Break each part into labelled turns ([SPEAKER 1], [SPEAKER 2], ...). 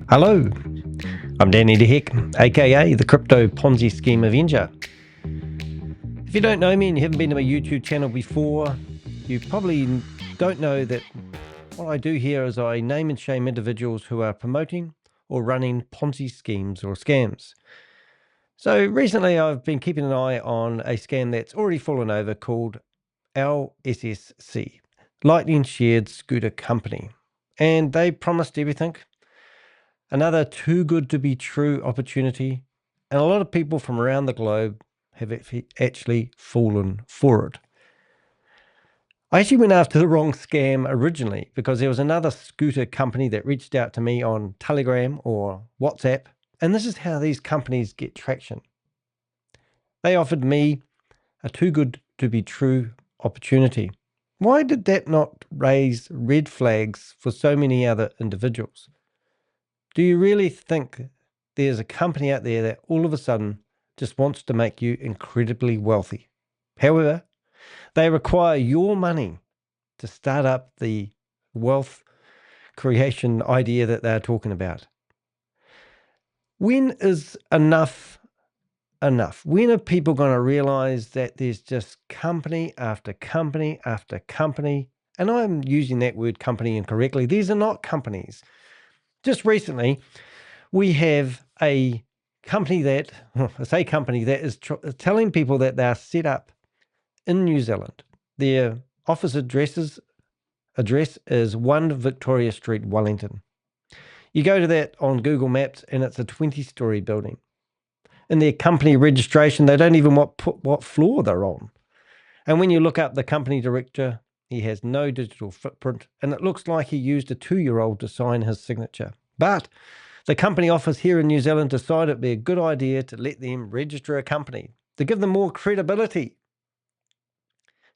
[SPEAKER 1] Hello, I'm Danny DeHeck, aka the Crypto Ponzi Scheme Avenger. If you don't know me and you haven't been to my YouTube channel before, you probably don't know that what I do here is I name and shame individuals who are promoting or running Ponzi schemes or scams. So recently I've been keeping an eye on a scam that's already fallen over called LSSC, Lightning Shared Scooter Company. And they promised everything. Another too good to be true opportunity, and a lot of people from around the globe have actually fallen for it. I actually went after the wrong scam originally because there was another scooter company that reached out to me on Telegram or WhatsApp, and this is how these companies get traction. They offered me a too good to be true opportunity. Why did that not raise red flags for so many other individuals? Do you really think there's a company out there that all of a sudden just wants to make you incredibly wealthy? However, they require your money to start up the wealth creation idea that they're talking about. When is enough enough? When are people going to realize that there's just company after company after company? And I'm using that word company incorrectly. These are not companies. Just recently, we have a company that, is telling people that they are set up in New Zealand. Their office address is 1 Victoria Street, Wellington. You go to that on Google Maps and it's a 20-story building. In their company registration, they don't even put what floor they're on. And when you look up the company director, he has no digital footprint, and it looks like he used a 2-year-old to sign his signature. But the company office here in New Zealand decided it'd be a good idea to let them register a company, to give them more credibility.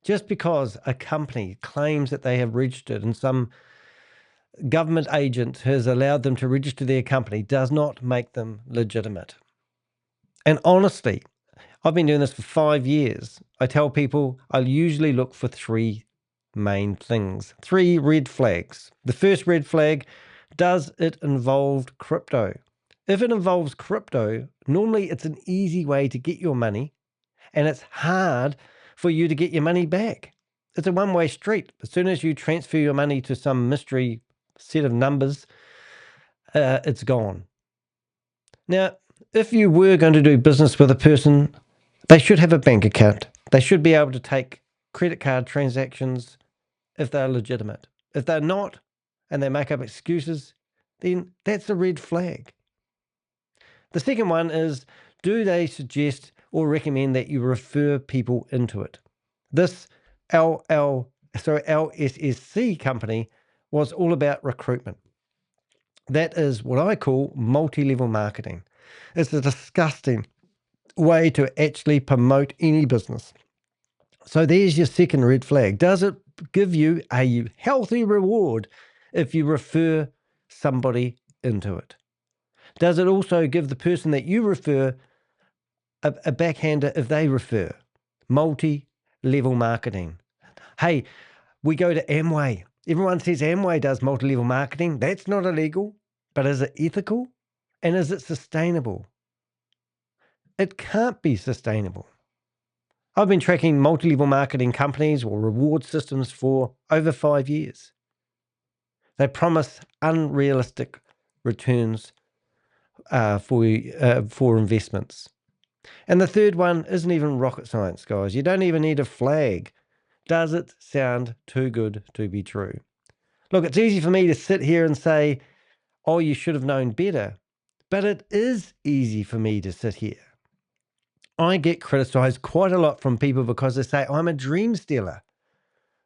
[SPEAKER 1] Just because a company claims that they have registered and some government agent has allowed them to register their company does not make them legitimate. And honestly, I've been doing this for 5 years. I tell people I usually look for 3 main things, 3 red flags. The first red flag: does it involve crypto? If it involves crypto, normally it's an easy way to get your money, and it's hard for you to get your money back. It's a one-way street. As soon as you transfer your money to some mystery set of numbers, it's gone. Now, if you were going to do business with a person, they should have a bank account. They should be able to take credit card transactions if they're legitimate. If they're not, and they make up excuses, then that's a red flag. The second one is, do they suggest or recommend that you refer people into it? This LSSC company was all about recruitment. That is what I call multi-level marketing. It's a disgusting way to actually promote any business. So there's your second red flag. Does it give you a healthy reward if you refer somebody into it? Does it also give the person that you refer a backhander if they refer? Multi-level marketing. Hey, we go to Amway. Everyone says Amway does multi-level marketing. That's not illegal, but is it ethical? And is it sustainable? It can't be sustainable. I've been tracking multi-level marketing companies or reward systems for over 5 years. They promise unrealistic returns for investments. And the third one isn't even rocket science, guys. You don't even need a flag. Does it sound too good to be true? Look, it's easy for me to sit here and say, oh, you should have known better. But it is easy for me to sit here. I get criticized quite a lot from people because they say I'm a dream stealer.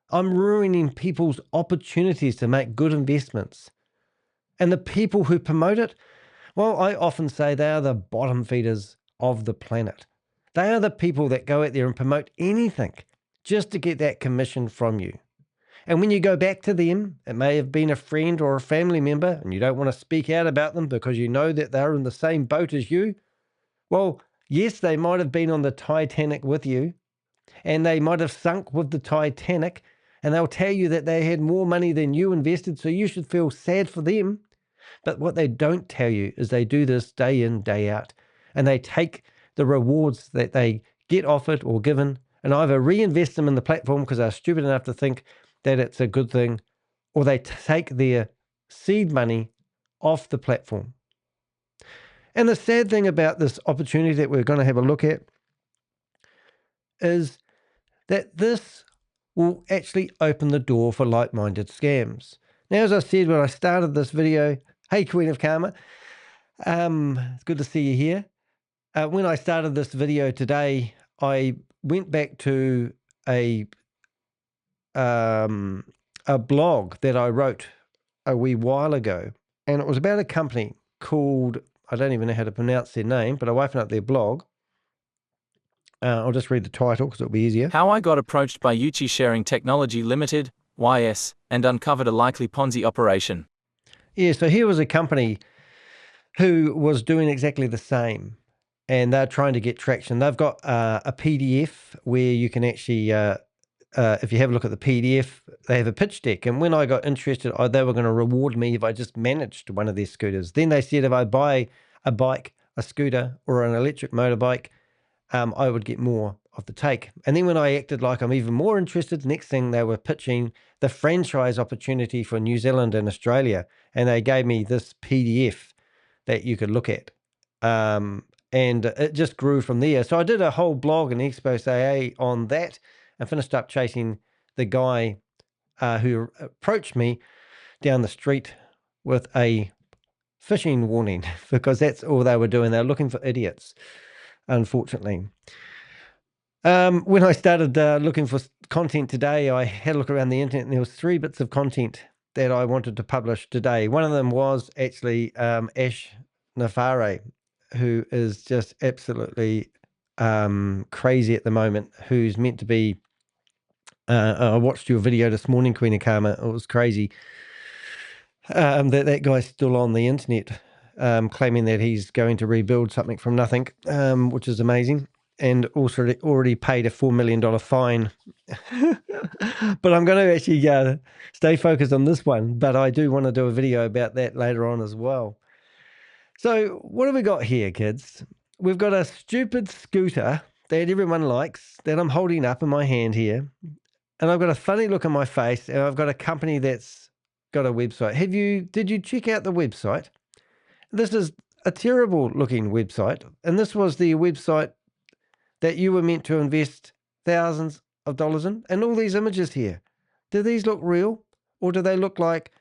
[SPEAKER 1] I'm ruining people's opportunities to make good investments. And the people who promote it, well, I often say they are the bottom feeders of the planet. They are the people that go out there and promote anything just to get that commission from you. And when you go back to them, it may have been a friend or a family member, and you don't want to speak out about them because you know that they're in the same boat as you. Well, yes, they might have been on the Titanic with you, and they might have sunk with the Titanic, and they'll tell you that they had more money than you invested, so you should feel sad for them. But what they don't tell you is they do this day in, day out, and they take the rewards that they get offered or given and either reinvest them in the platform because they're stupid enough to think that it's a good thing, or they take their seed money off the platform. And the sad thing about this opportunity that we're going to have a look at is that this will actually open the door for like-minded scams. Now, as I said when I started this video, hey, Queen of Karma, it's good to see you here. When I started this video today, I went back to a blog that I wrote a wee while ago, and it was about a company called, I don't even know how to pronounce their name, but I'll open up their blog. I'll just read the title because it'll be easier.
[SPEAKER 2] How I got approached by Yuechi Sharing Technology Limited, YS, and uncovered a likely Ponzi operation.
[SPEAKER 1] Yeah, so here was a company who was doing exactly the same, and they're trying to get traction. They've got a PDF where you can actually, if you have a look at the PDF, they have a pitch deck. And when I got interested, they were going to reward me if I just managed one of their scooters. Then they said if I buy a bike, a scooter, or an electric motorbike, I would get more of the take. And then when I acted like I'm even more interested, next thing they were pitching the franchise opportunity for New Zealand and Australia. And they gave me this PDF that you could look at. And it just grew from there. So I did a whole blog and expose on that and finished up chasing the guy who approached me down the street with a phishing warning because that's all they were doing. They were looking for idiots, unfortunately. When I started looking for content today, I had a look around the internet and there was 3 bits of content that I wanted to publish today. One of them was actually Ash Nafare, who is just absolutely crazy at the moment, who's meant to be, I watched your video this morning, Queen of Karma. It was crazy that guy's still on the internet claiming that he's going to rebuild something from nothing, which is amazing. And also already paid a $4 million fine. But I'm going to actually stay focused on this one. But I do want to do a video about that later on as well. So what have we got here, kids? We've got a stupid scooter that everyone likes that I'm holding up in my hand here. And I've got a funny look on my face. And I've got a company that's got a website. Did you check out the website? This is a terrible looking website. And this was the website that you were meant to invest thousands of dollars in. And all these images here, do these look real or do they look like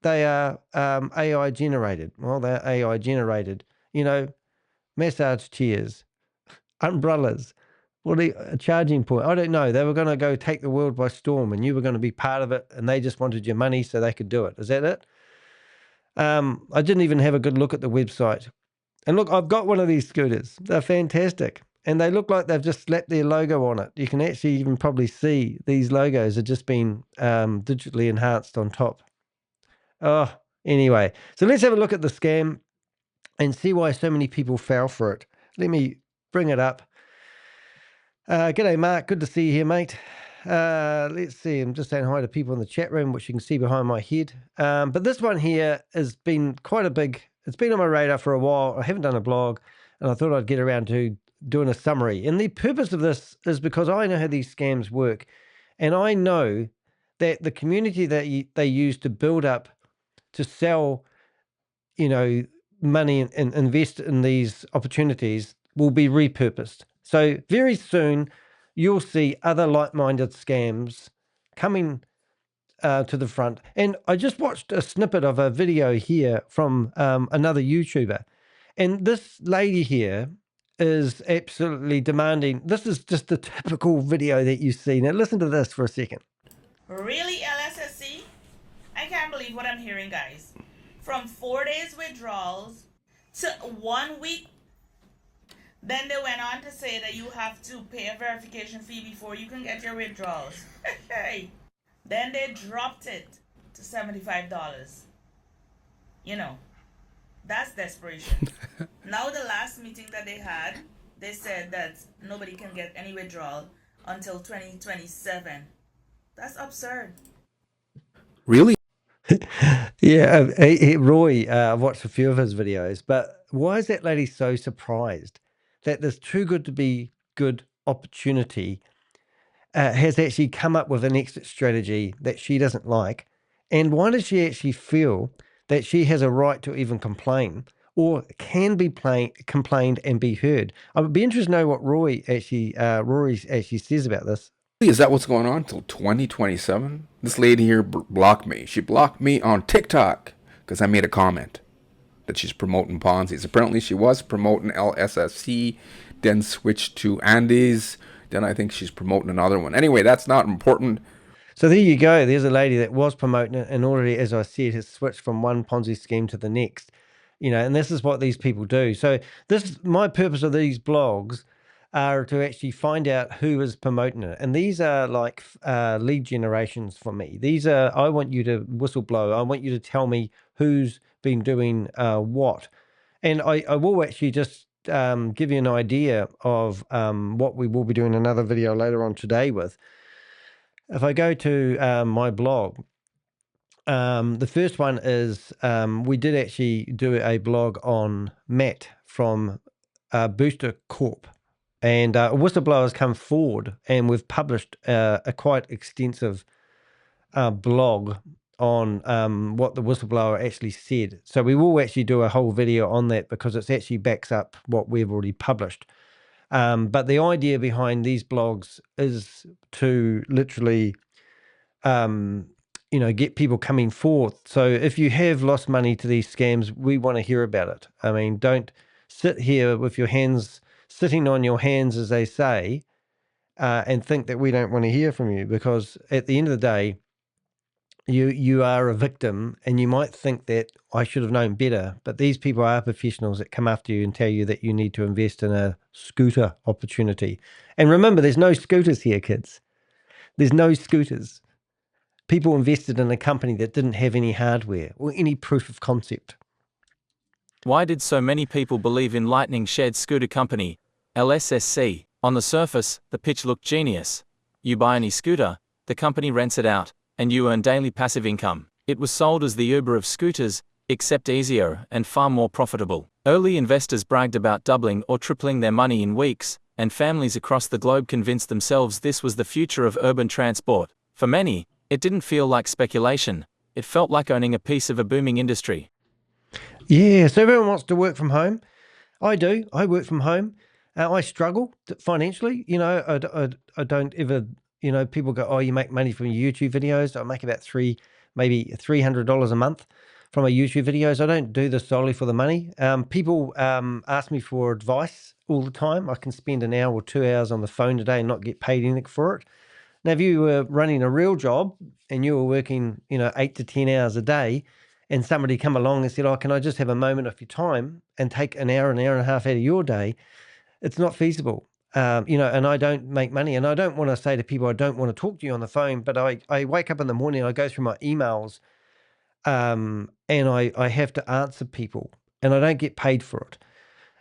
[SPEAKER 1] they are AI generated? Well, they're AI generated. You know, massage chairs, umbrellas, a charging point. I don't know. They were going to go take the world by storm and you were going to be part of it and they just wanted your money so they could do it. Is that it? I didn't even have a good look at the website. And look, I've got one of these scooters. They're fantastic. And they look like they've just slapped their logo on it. You can actually even probably see these logos have just been digitally enhanced on top. Oh, anyway. So let's have a look at the scam and see why so many people fell for it. Let me bring it up. G'day, Mark. Good to see you here, mate. Let's see. I'm just saying hi to people in the chat room, which you can see behind my head. But this one here has been quite a big, it's been on my radar for a while. I haven't done a blog, and I thought I'd get around to doing a summary. And the purpose of this is because I know how these scams work. And I know that the community that they use to build up, to sell, money and invest in these opportunities will be repurposed. So very soon you'll see other like-minded scams coming to the front. And I just watched a snippet of a video here from another YouTuber. And this lady here is absolutely demanding. This is just the typical video that you see. Now listen to this for a second.
[SPEAKER 3] Really, LSSC? I can't believe what I'm hearing, guys. From 4 days withdrawals to 1 week. Then they went on to say that you have to pay a verification fee before you can get your withdrawals. Hey. Then they dropped it to $75. That's desperation. Now the last meeting that they had, they said that nobody can get any withdrawal until 2027. That's absurd.
[SPEAKER 2] Really?
[SPEAKER 1] Yeah, Roy, I've watched a few of his videos, but why is that lady so surprised that this too good to be good opportunity has actually come up with an exit strategy that she doesn't like? And why does she actually feel that she has a right to even complain or can be complained and be heard? I would be interested to know what Rory actually says about this.
[SPEAKER 4] Is that what's going on till 2027? This lady here blocked me. She blocked me on TikTok because I made a comment that she's promoting Ponzi's. Apparently, she was promoting LSSC, then switched to Andes. Then I think she's promoting another one. Anyway, that's not important.
[SPEAKER 1] So there you go. There's a lady that was promoting it and already, as I said, has switched from one Ponzi scheme to the next. And this is what these people do. So my purpose of these blogs are to actually find out who is promoting it. And these are like lead generations for me. I want you to whistleblow. I want you to tell me who's been doing what. And I will actually just give you an idea of what we will be doing another video later on today with. If I go to my blog, the first one is we did actually do a blog on Matt from Booster Corp. And whistleblowers come forward, and we've published a quite extensive blog on what the whistleblower actually said. So we will actually do a whole video on that because it actually backs up what we've already published. But the idea behind these blogs is to literally get people coming forth. So if you have lost money to these scams, we want to hear about it. I mean, don't sit here with your hands sitting on your hands, as they say, and think that we don't want to hear from you, because at the end of the day, you are a victim, and you might think that I should have known better, but these people are professionals that come after you and tell you that you need to invest in a scooter opportunity. And remember, there's no scooters here, kids. There's no scooters. People invested in a company that didn't have any hardware or any proof of concept.
[SPEAKER 2] Why did so many people believe in Lightning Shared Scooter Company, LSSC? On the surface, the pitch looked genius. You buy any scooter, the company rents it out, and you earn daily passive income. It was sold as the Uber of scooters, except easier and far more profitable. Early investors bragged about doubling or tripling their money in weeks, and families across the globe convinced themselves this was the future of urban transport. For many, it didn't feel like speculation. It felt like owning a piece of a booming industry.
[SPEAKER 1] Yeah, so everyone wants to work from home. I do. I work from home. I struggle financially. I don't ever, people go, oh, you make money from your YouTube videos. I make about maybe $300 a month from my YouTube videos. I don't do this solely for the money. People ask me for advice all the time. I can spend an hour or 2 hours on the phone today and not get paid anything for it. Now, if you were running a real job and you were working, 8 to 10 hours a day, and somebody come along and said, oh, can I just have a moment of your time and take an hour and a half out of your day? It's not feasible. And I don't make money. And I don't want to say to people, I don't want to talk to you on the phone, but I wake up in the morning, I go through my emails, and I have to answer people, and I don't get paid for it.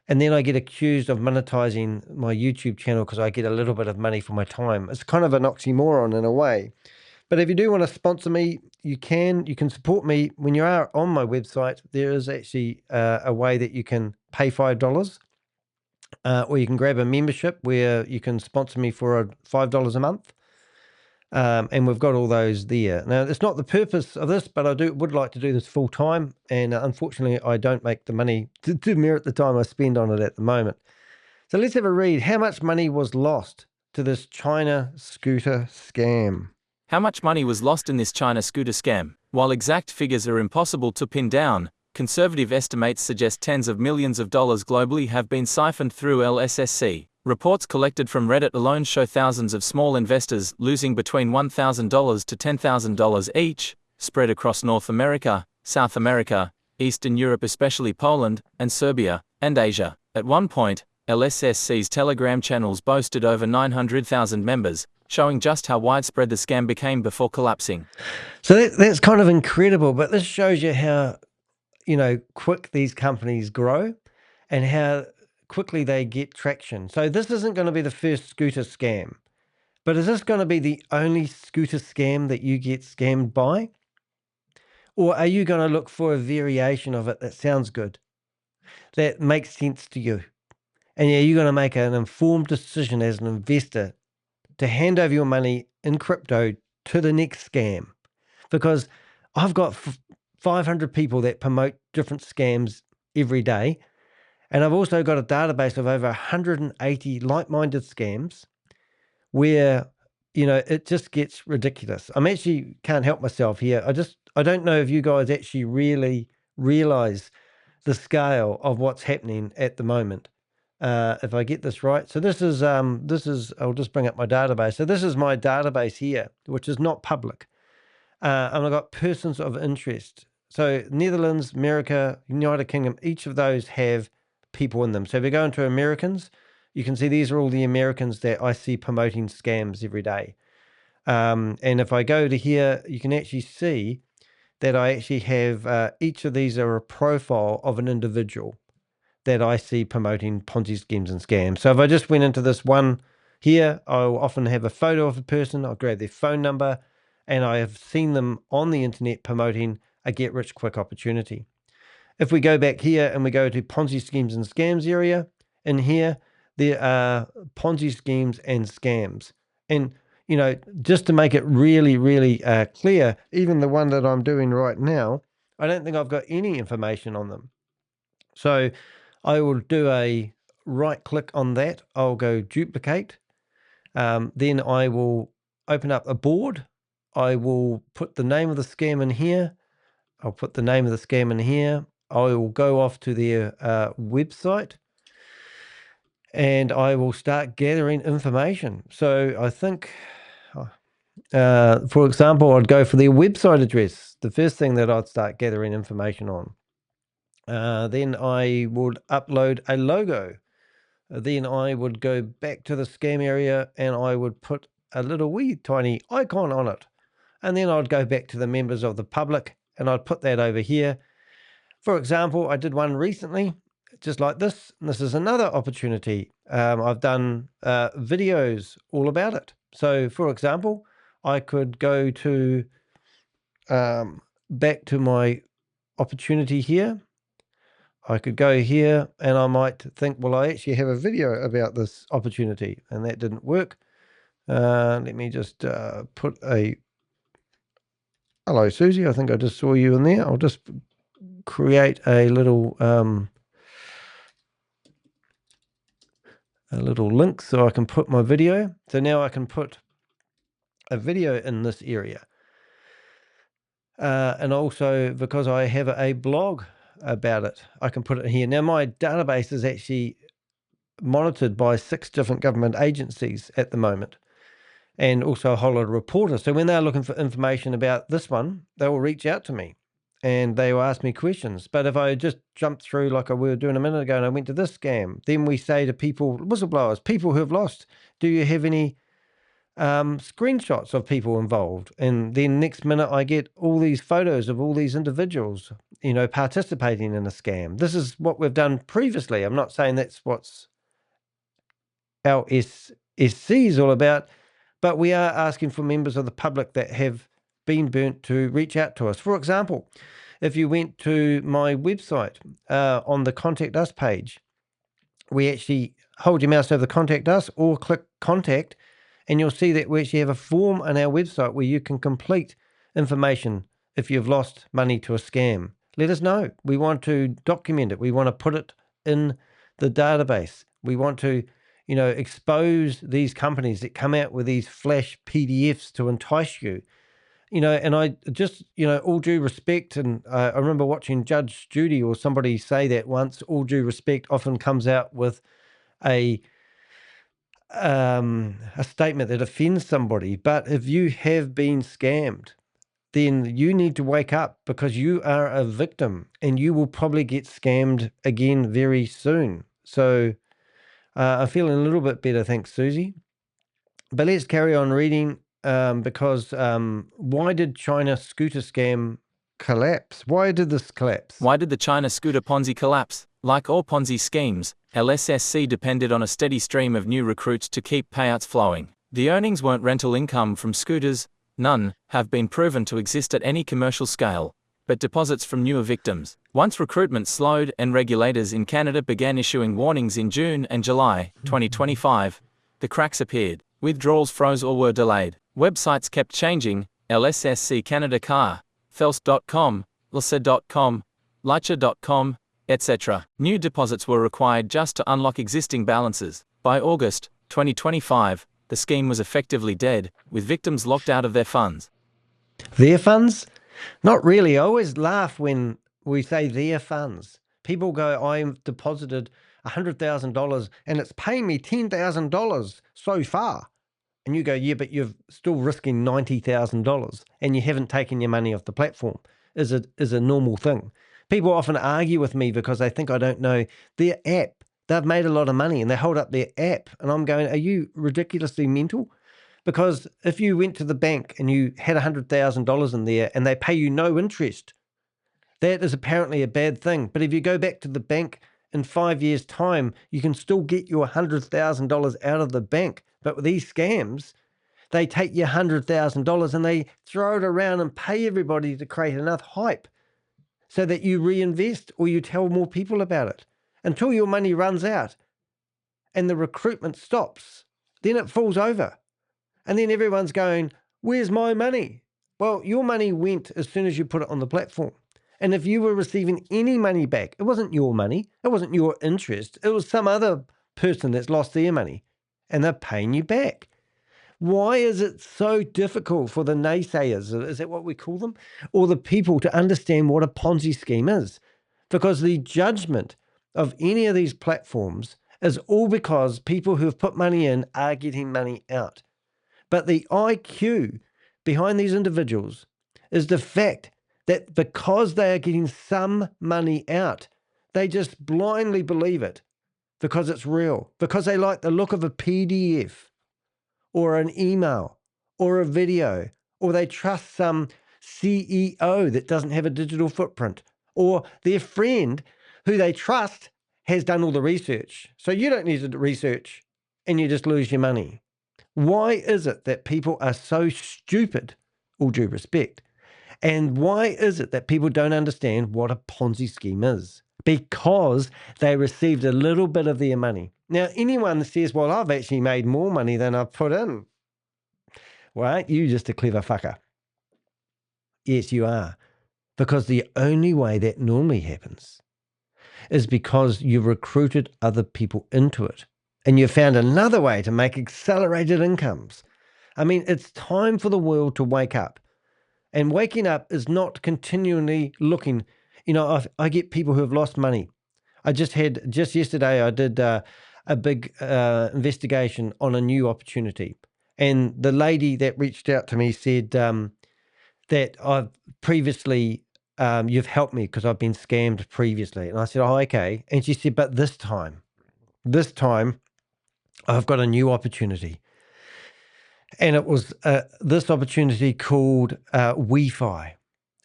[SPEAKER 1] And then I get accused of monetizing my YouTube channel because I get a little bit of money for my time. It's kind of an oxymoron in a way. But if you do want to sponsor me, you can support me. When you are on my website, there is actually a way that you can pay $5, or you can grab a membership where you can sponsor me for $5 a month. And we've got all those there. Now, it's not the purpose of this, but I would like to do this full time. And unfortunately, I don't make the money to merit the time I spend on it at the moment. So let's have a read. How much money was lost to this China scooter scam?
[SPEAKER 2] How much money was lost in this China scooter scam? While exact figures are impossible to pin down, conservative estimates suggest tens of millions of dollars globally have been siphoned through LSSC. Reports collected from Reddit alone show thousands of small investors losing between $1,000 to $10,000 each, spread across North America, South America, Eastern Europe, especially Poland, and Serbia, and Asia. At one point, LSSC's Telegram channels boasted over 900,000 members, showing just how widespread the scam became before collapsing.
[SPEAKER 1] So that's kind of incredible, but this shows you how, quick these companies grow and how quickly they get traction. So this isn't going to be the first scooter scam, but is this going to be the only scooter scam that you get scammed by? Or are you going to look for a variation of it that sounds good, that makes sense to you? And are you going to make an informed decision as an investor to hand over your money in crypto to the next scam? Because I've got 500 people that promote different scams every day. And I've also got a database of over 180 like-minded scams where, it just gets ridiculous. I'm actually can't help myself here. I don't know if you guys actually really realize the scale of what's happening at the moment. If I get this right. So this is, I'll just bring up my database. So this is my database here, which is not public. And I've got persons of interest. So Netherlands, America, United Kingdom, each of those have people in them. So if we go into Americans, you can see these are all the Americans that I see promoting scams every day. And if I go to here, you can actually see that I actually have each of these are a profile of an individual that I see promoting Ponzi schemes and scams. So if I just went into this one here, I'll often have a photo of a person. I'll grab their phone number, and I have seen them on the internet promoting a get rich quick opportunity. If we go back here and we go to Ponzi schemes and scams area, in here, there are Ponzi schemes and scams. And, just to make it really, really clear, even the one that I'm doing right now, I don't think I've got any information on them. So I will do a right click on that. I'll go duplicate. Then I will open up a board. I will put the name of the scam in here. I'll put the name of the scam in here. I will go off to their website and I will start gathering information. So I think, for example, I'd go for their website address, the first thing that I'd start gathering information on. Then I would upload a logo. Then I would go back to the scam area and I would put a little wee tiny icon on it. And then I'd go back to the members of the public and I'd put that over here. For example, I did one recently, just like this. This is another opportunity. I've done videos all about it. So, for example, I could go to back to my opportunity here. I could go here and I might think, well, I actually have a video about this opportunity, and that didn't work. Let me just put a hello, Susie. I think I just saw you in there. I'll just create a little link so I can put my video. So now I can put a video in this area. And also because I have a blog about it, I can put it here. Now my database is actually monitored by 6 different government agencies at the moment, and also a whole lot of reporters. So when they're looking for information about this one, they will reach out to me and they will ask me questions. But if I just jump through like we were doing a minute ago and I went to this scam, then we say to people, whistleblowers, people who have lost, do you have any screenshots of people involved? And then next minute I get all these photos of all these individuals, participating in a scam. This is what we've done previously. I'm not saying that's what's our SSC is all about, but we are asking for members of the public that have been burnt to reach out to us. For example, if you went to my website on the Contact Us page, we actually hold your mouse over the Contact Us or click Contact, and you'll see that we actually have a form on our website where you can complete information if you've lost money to a scam. Let us know. We want to document it. We want to put it in the database. We want to, expose these companies that come out with these flash PDFs to entice you. And I just, all due respect, and I remember watching Judge Judy or somebody say that once, all due respect often comes out with a statement that offends somebody. But if you have been scammed, then you need to wake up, because you are a victim and you will probably get scammed again very soon. So I'm feeling a little bit better, thanks, Susie. But let's carry on reading, because why did China scooter scam collapse? Why did this collapse?
[SPEAKER 2] Why did the China scooter Ponzi collapse? Like all Ponzi schemes, LSSC depended on a steady stream of new recruits to keep payouts flowing. The earnings weren't rental income from scooters. None have been proven to exist at any commercial scale. but deposits from newer victims. Once recruitment slowed and regulators in Canada began issuing warnings in June and July 2025, the cracks appeared. Withdrawals froze or were delayed. Websites kept changing: LSSC Canada Car, Fels.com, LSA.com, Lycha.com, etc. New deposits were required just to unlock existing balances. By August 2025, the scheme was effectively dead, with victims locked out of their funds.
[SPEAKER 1] Their funds? Not really. I always laugh when we say their funds. People go, I've deposited $100,000 and it's paying me $10,000 so far. And you go, yeah, but you're still risking $90,000 and you haven't taken your money off the platform. Is a normal thing. People often argue with me because they think I don't know their app. They've made a lot of money and they hold up their app. And I'm going, are you ridiculously mental? Because if you went to the bank and you had $100,000 in there and they pay you no interest, that is apparently a bad thing. But if you go back to the bank in 5 years' time, you can still get your $100,000 out of the bank. But with these scams, they take your $100,000 and they throw it around and pay everybody to create enough hype so that you reinvest or you tell more people about it until your money runs out and the recruitment stops. Then it falls over. And then everyone's going, where's my money? Well, your money went as soon as you put it on the platform. And if you were receiving any money back, it wasn't your money. It wasn't your interest. It was some other person that's lost their money and they're paying you back. Why is it so difficult for the naysayers, is that what we call them, or the people to understand what a Ponzi scheme is? Because the judgment of any of these platforms is all because people who have put money in are getting money out. But the IQ behind these individuals is the fact that because they are getting some money out, they just blindly believe it because it's real, because they like the look of a PDF or an email or a video, or they trust some CEO that doesn't have a digital footprint, or their friend who they trust has done all the research. So you don't need to research and you just lose your money. Why is it that people are so stupid, all due respect? And why is it that people don't understand what a Ponzi scheme is? Because they received a little bit of their money. Now, anyone that says, well, I've actually made more money than I've put in. Well, aren't you just a clever fucker? Yes, you are. Because the only way that normally happens is because you've recruited other people into it. And you found another way to make accelerated incomes. I mean, it's time for the world to wake up. And waking up is not continually looking. You know, I get people who have lost money. Just yesterday, I did a big investigation on a new opportunity. And the lady that reached out to me said that I've previously, you've helped me because I've been scammed previously. And I said, oh, okay. And she said, but this time, I've got a new opportunity. And it was this opportunity called Wi-Fi.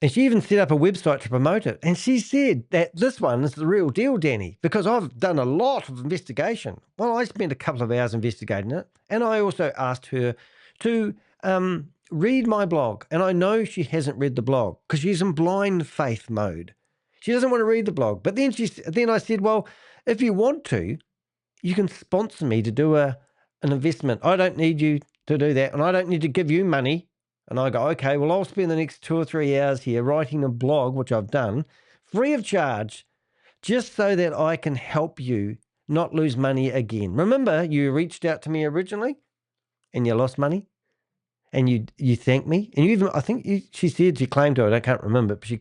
[SPEAKER 1] And she even set up a website to promote it. And she said that this one is the real deal, Danny, because I've done a lot of investigation. Well, I spent a couple of hours investigating it. And I also asked her to read my blog. And I know she hasn't read the blog because she's in blind faith mode. She doesn't want to read the blog. But then I said, well, if you want to, you can sponsor me to do an investment. I don't need you to do that, and I don't need to give you money. And I go, okay, well, I'll spend the next 2 or 3 hours here writing a blog, which I've done, free of charge, just so that I can help you not lose money again. Remember, you reached out to me originally, and you lost money, and you thanked me, and you even, she said she claimed to it, I can't remember, but she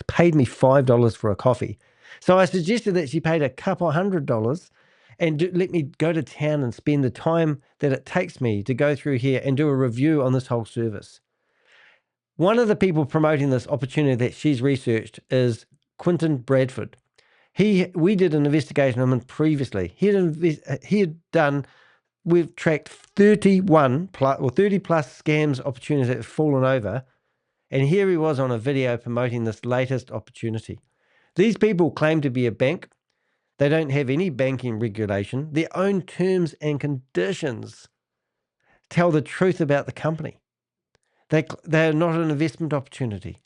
[SPEAKER 1] paid me $5 for a coffee. So I suggested that she paid a couple $100 and let me go to town and spend the time that it takes me to go through here and do a review on this whole service. One of the people promoting this opportunity that she's researched is Quentin Bradford. We did an investigation on him previously. We've tracked 30 plus scams opportunities that have fallen over. And here he was on a video promoting this latest opportunity. These people claim to be a bank. They don't have any banking regulation. Their own terms and conditions tell the truth about the company. They are not an investment opportunity.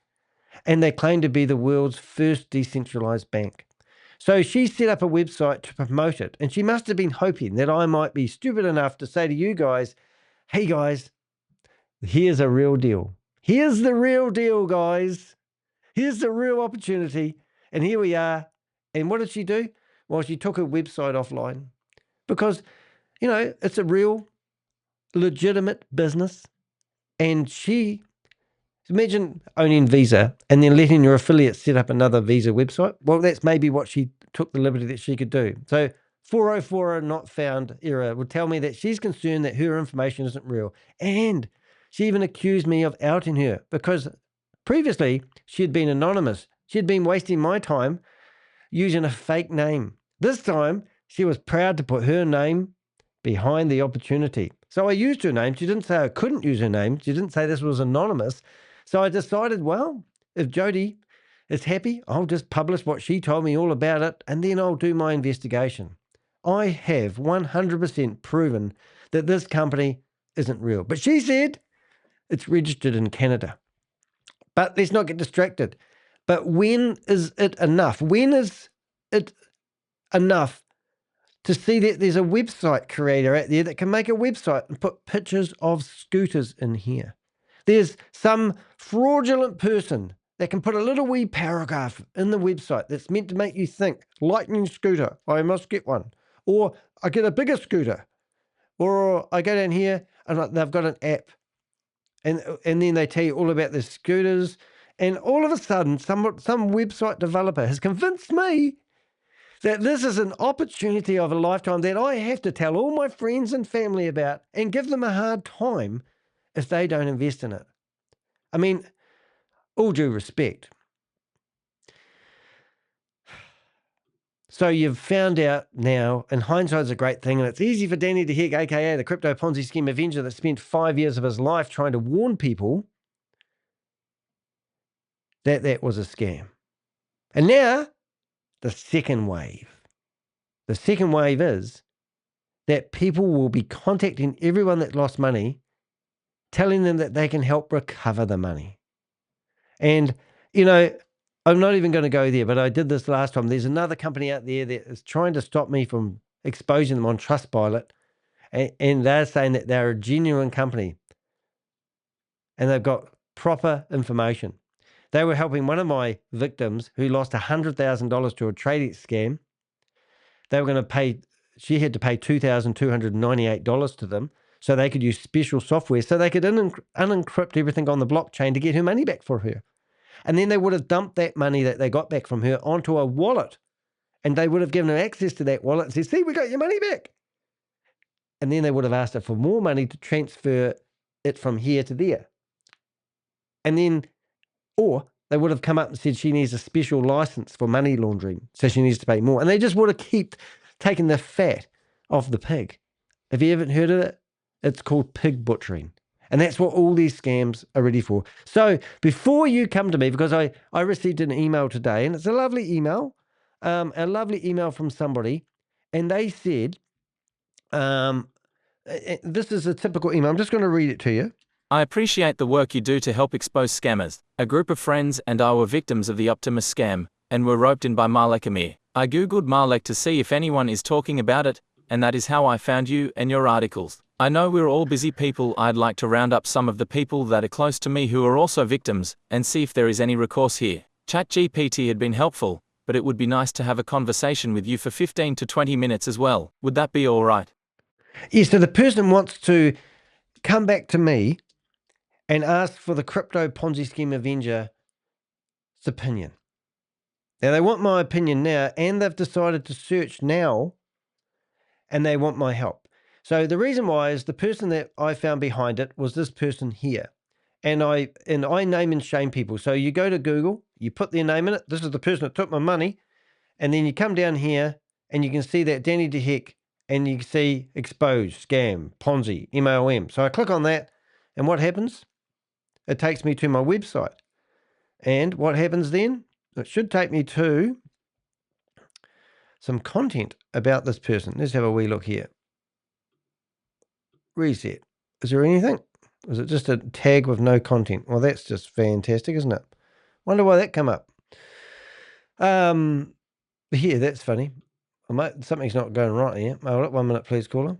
[SPEAKER 1] and they claim to be the world's first decentralized bank. So she set up a website to promote it, and she must have been hoping that I might be stupid enough to say to you guys, hey guys, here's a real deal. Here's the real deal, guys. Here's the real opportunity. And here we are. And what did she do? Well, she took her website offline because, it's a real, legitimate business. And imagine owning Visa and then letting your affiliate set up another Visa website. Well, that's maybe what she took the liberty that she could do. So 404 not found error would tell me that she's concerned that her information isn't real. And she even accused me of outing her because previously she had been anonymous. She had been wasting my time using a fake name. This time she was proud to put her name behind the opportunity. So I used her name. She didn't say I couldn't use her name. She didn't say this was anonymous. So I decided, well, if Jody is happy, I'll just publish what she told me all about it, and then I'll do my investigation. I have 100% proven that this company isn't real. But she said it's registered in Canada. But let's not get distracted. But when is it enough? When is it enough to see that there's a website creator out there that can make a website and put pictures of scooters in here? There's some fraudulent person that can put a little wee paragraph in the website that's meant to make you think, lightning scooter, I must get one. Or I get a bigger scooter. Or I go down here and they've got an app. And then they tell you all about the scooters. And all of a sudden, some website developer has convinced me that this is an opportunity of a lifetime that I have to tell all my friends and family about and give them a hard time if they don't invest in it. I mean, all due respect. So you've found out now, and hindsight's a great thing, and it's easy for Danny to Hick, aka the crypto Ponzi scheme avenger that spent 5 years of his life trying to warn people that that was a scam. And now, the second wave. The second wave is that people will be contacting everyone that lost money, telling them that they can help recover the money. And, I'm not even going to go there, but I did this last time. There's another company out there that is trying to stop me from exposing them on Trustpilot. And they're saying that they're a genuine company and they've got proper information. They were helping one of my victims who lost $100,000 to a trading scam. They were going to pay, she had to pay $2,298 to them so they could use special software so they could unencrypt everything on the blockchain to get her money back for her. And then they would have dumped that money that they got back from her onto a wallet. And they would have given her access to that wallet and said, see, we got your money back. And then they would have asked her for more money to transfer it from here to there. And then, or they would have come up and said she needs a special license for money laundering, so she needs to pay more. And they just would have kept taking the fat off the pig. Have you ever heard of it? It's called pig butchering. And that's what all these scams are ready for. So before you come to me, because I received an email today, and it's a lovely email from somebody, and they said, this is a typical email. I'm just going to read it to you.
[SPEAKER 2] I appreciate the work you do to help expose scammers. A group of friends and I were victims of the Optimus scam, and were roped in by Marlek Amir. I googled Marlek to see if anyone is talking about it, and that is how I found you and your articles. I know we're all busy people. I'd like to round up some of the people that are close to me who are also victims, and see if there is any recourse here. ChatGPT had been helpful, but it would be nice to have a conversation with you for 15 to 20 minutes as well. Would that be all right?
[SPEAKER 1] Yes, so the person wants to come back to me and ask for the crypto Ponzi scheme Avenger's opinion. Now, they want my opinion now, and they've decided to search now, and they want my help. So the reason why is the person that I found behind it was this person here. And I name and shame people. So you go to Google, you put their name in it. This is the person that took my money. And then you come down here, and you can see that Danny DeHeck, and you can see expose, scam, Ponzi, MLM. So I click on that, and what happens? It takes me to my website. And what happens then? It should take me to some content about this person. Let's have a wee look here. Reset. Is there anything? Is it just a tag with no content? Well, that's just fantastic, isn't it? Wonder why that come up. Yeah, that's funny. Something's not going right here. Hold it 1 minute, please, caller.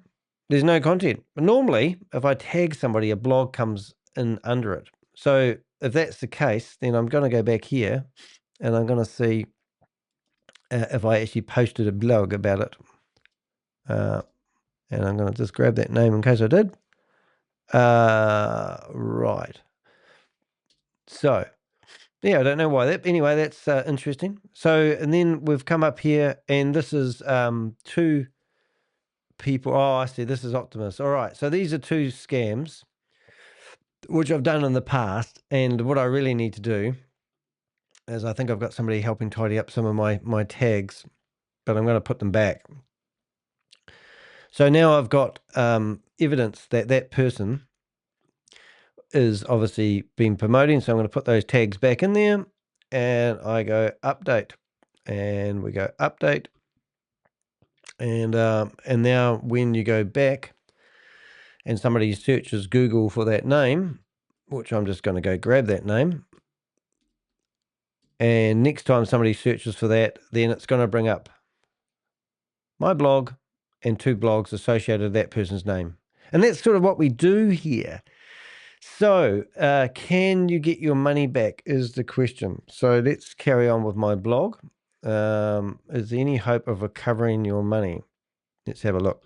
[SPEAKER 1] There's no content. But normally, if I tag somebody, a blog comes in under it. So if that's the case, then I'm going to go back here and I'm going to see if I actually posted a blog about it. And I'm going to just grab that name in case I did. Right. So, yeah, I don't know why that. Anyway, that's interesting. So, and then we've come up here, and this is two people. Oh, I see. This is Optimus. All right. So these are two scams, which I've done in the past. And what I really need to do is I think I've got somebody helping tidy up some of my tags, but I'm going to put them back. So now I've got evidence that that person is obviously been promoting. So I'm going to put those tags back in there, and I go update, and we go update. And now when you go back and somebody searches Google for that name, which I'm just going to go grab that name, and next time somebody searches for that, then it's going to bring up my blog and two blogs associated with that person's name. And that's sort of what we do here. So can you get your money back is the question. So let's carry on with my blog. Is there any hope of recovering your money? Let's have a look.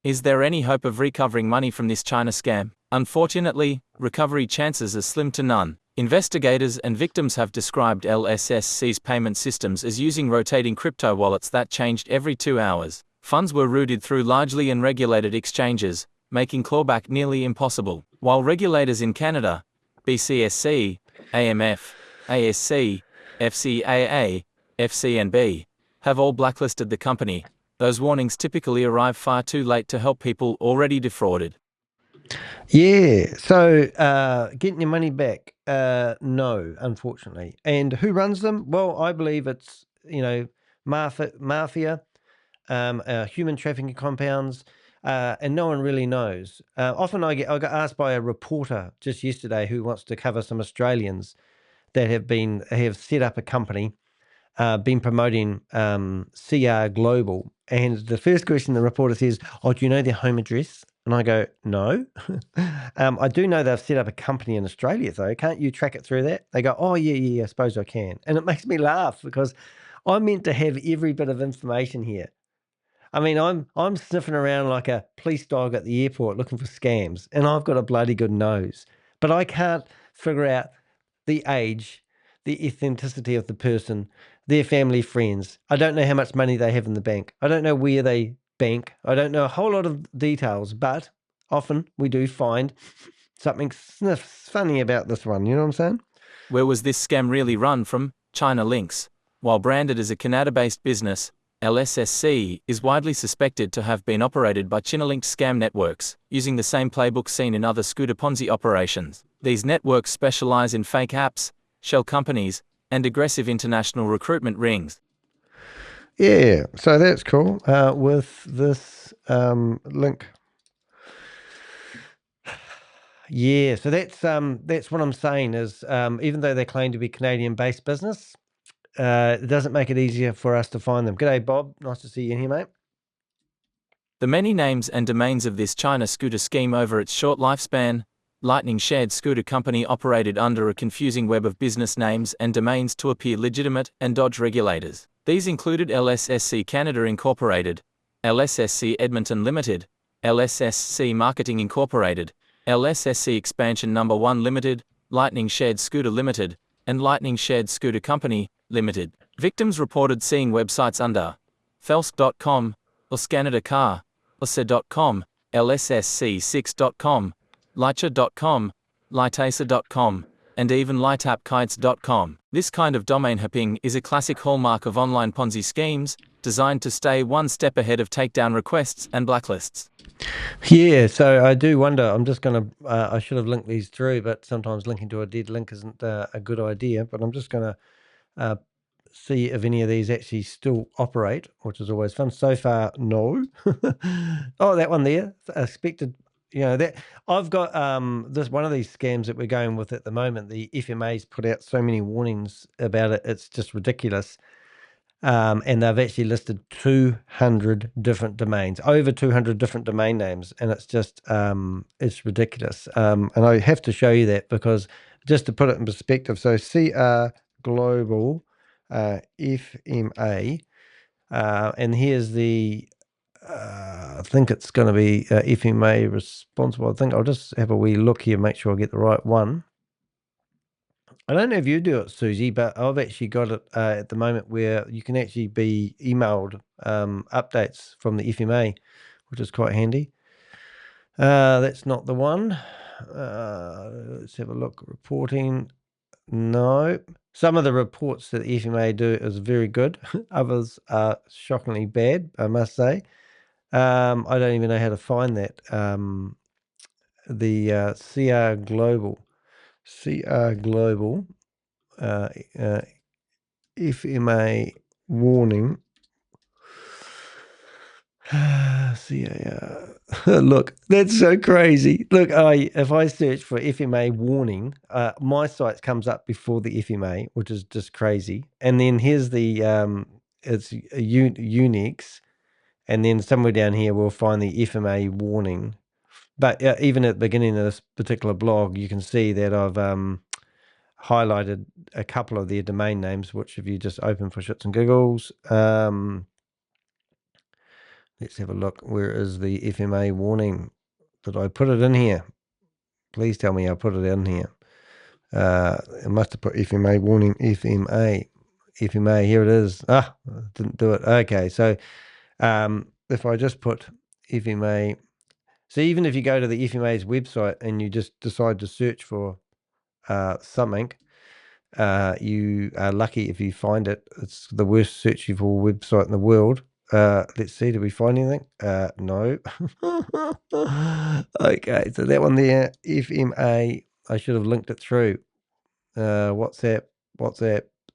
[SPEAKER 2] Is there any hope of recovering money from this China scam? Unfortunately, recovery chances are slim to none. Investigators and victims have described LSSC's payment systems as using rotating crypto wallets that changed every 2 hours. Funds were routed through largely unregulated exchanges, making clawback nearly impossible. While regulators in Canada, BCSC, AMF, ASC, FCAA, FCNB, have all blacklisted the company, those warnings typically arrive far too late to help people already defrauded.
[SPEAKER 1] Yeah, so getting your money back, no, unfortunately. And who runs them? Well, I believe it's, mafia, human trafficking compounds, and no one really knows. Often I got asked by a reporter just yesterday who wants to cover some Australians that have set up a company, been promoting CR Global. And the first question the reporter says, "Oh, do you know their home address?" And I go, "No." I do know they've set up a company in Australia, though. Can't you track it through that? They go, "Oh, yeah, I suppose I can." And it makes me laugh because I'm meant to have every bit of information here. I mean, I'm sniffing around like a police dog at the airport looking for scams, and I've got a bloody good nose. But I can't figure out the age, the authenticity of the person, their family, friends. I don't know how much money they have in the bank. I don't know where they bank. I don't know a whole lot of details, but often we do find something funny about this one. You know what I'm saying?
[SPEAKER 2] Where was this scam really run from? China Links. While branded as a Canada-based business, LSSC is widely suspected to have been operated by China-linked scam networks, using the same playbook seen in other scooter Ponzi operations. These networks specialize in fake apps, shell companies, and aggressive international recruitment rings.
[SPEAKER 1] Yeah, so that's cool. With this link. Yeah, so that's what I'm saying is even though they claim to be Canadian-based business, it doesn't make it easier for us to find them. G'day, Bob. Nice to see you in here, mate.
[SPEAKER 2] The many names and domains of this China scooter scheme over its short lifespan, Lightning Shared Scooter Company operated under a confusing web of business names and domains to appear legitimate and dodge regulators. These included LSSC Canada Incorporated, LSSC Edmonton Limited, LSSC Marketing Incorporated, LSSC Expansion No. 1 Limited, Lightning Shared Scooter Limited, and Lightning Shared Scooter Company Limited. Victims reported seeing websites under Felsk.com, LSCanadaCar, LSE.com, LSSC6.com, Licha.com, Litasa.com, and even Litapkites.com. This kind of domain hopping is a classic hallmark of online Ponzi schemes, designed to stay one step ahead of takedown requests and blacklists.
[SPEAKER 1] Yeah, so I do wonder, I'm just going to, I should have linked these through, but sometimes linking to a dead link isn't a good idea, but I'm just going to see if any of these actually still operate, which is always fun. So far, no. Oh, that one there, expected that I've got this one of these scams that we're going with at the moment. The FMA's put out so many warnings about it; it's just ridiculous. And they've actually listed 200 different domains, over 200 different domain names, and it's just it's ridiculous. And I have to show you that because just to put it in perspective, so CR Global FMA, and here's the I think it's going to be FMA responsible. I think I'll just have a wee look here, make sure I get the right one. I don't know if you do it, Susie, but I've actually got it at the moment where you can actually be emailed updates from the FMA, which is quite handy. That's not the one. Let's have a look. Reporting. No. Some of the reports that the FMA do is very good. Others are shockingly bad, I must say. I don't even know how to find that. The CR Global. CR Global. FMA warning. See, look, that's so crazy. Look, if I search for FMA warning, my site comes up before the FMA, which is just crazy. And then here's the it's Unix, and then somewhere down here we'll find the FMA warning. But even at the beginning of this particular blog, you can see that I've highlighted a couple of their domain names, which if you just open for shits and giggles, let's have a look. Where is the FMA warning? Did I put it in here? Please tell me I put it in here. I must have put FMA warning, FMA, here it is. Didn't do it. Okay, so if I just put FMA, so even if you go to the FMA's website and you just decide to search for something, you are lucky if you find it. It's the worst searchable website in the world. Let's see, did we find anything? No. Okay, so that one there, FMA, I should have linked it through. WhatsApp.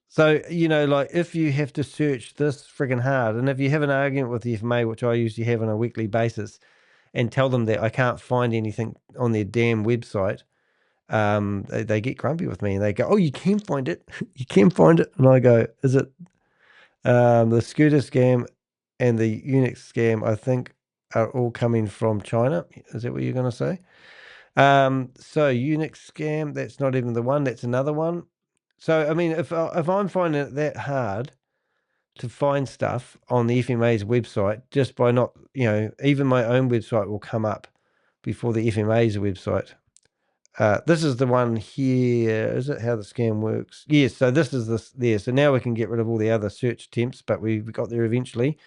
[SPEAKER 1] So, like if you have to search this friggin' hard, and if you have an argument with the FMA, which I usually have on a weekly basis, and tell them that I can't find anything on their damn website, they get grumpy with me and they go, "Oh, you can find it. You can find it." And I go, "Is it the scooter scam and the Unix scam, I think, are all coming from China." Is that what you're going to say? So Unix scam, that's not even the one. That's another one. So, I mean, if I'm finding it that hard to find stuff on the FMA's website, just by not, even my own website will come up before the FMA's website. This is the one here. Is it how the scam works? Yes. So this is this there. So now we can get rid of all the other search attempts, but we got there eventually.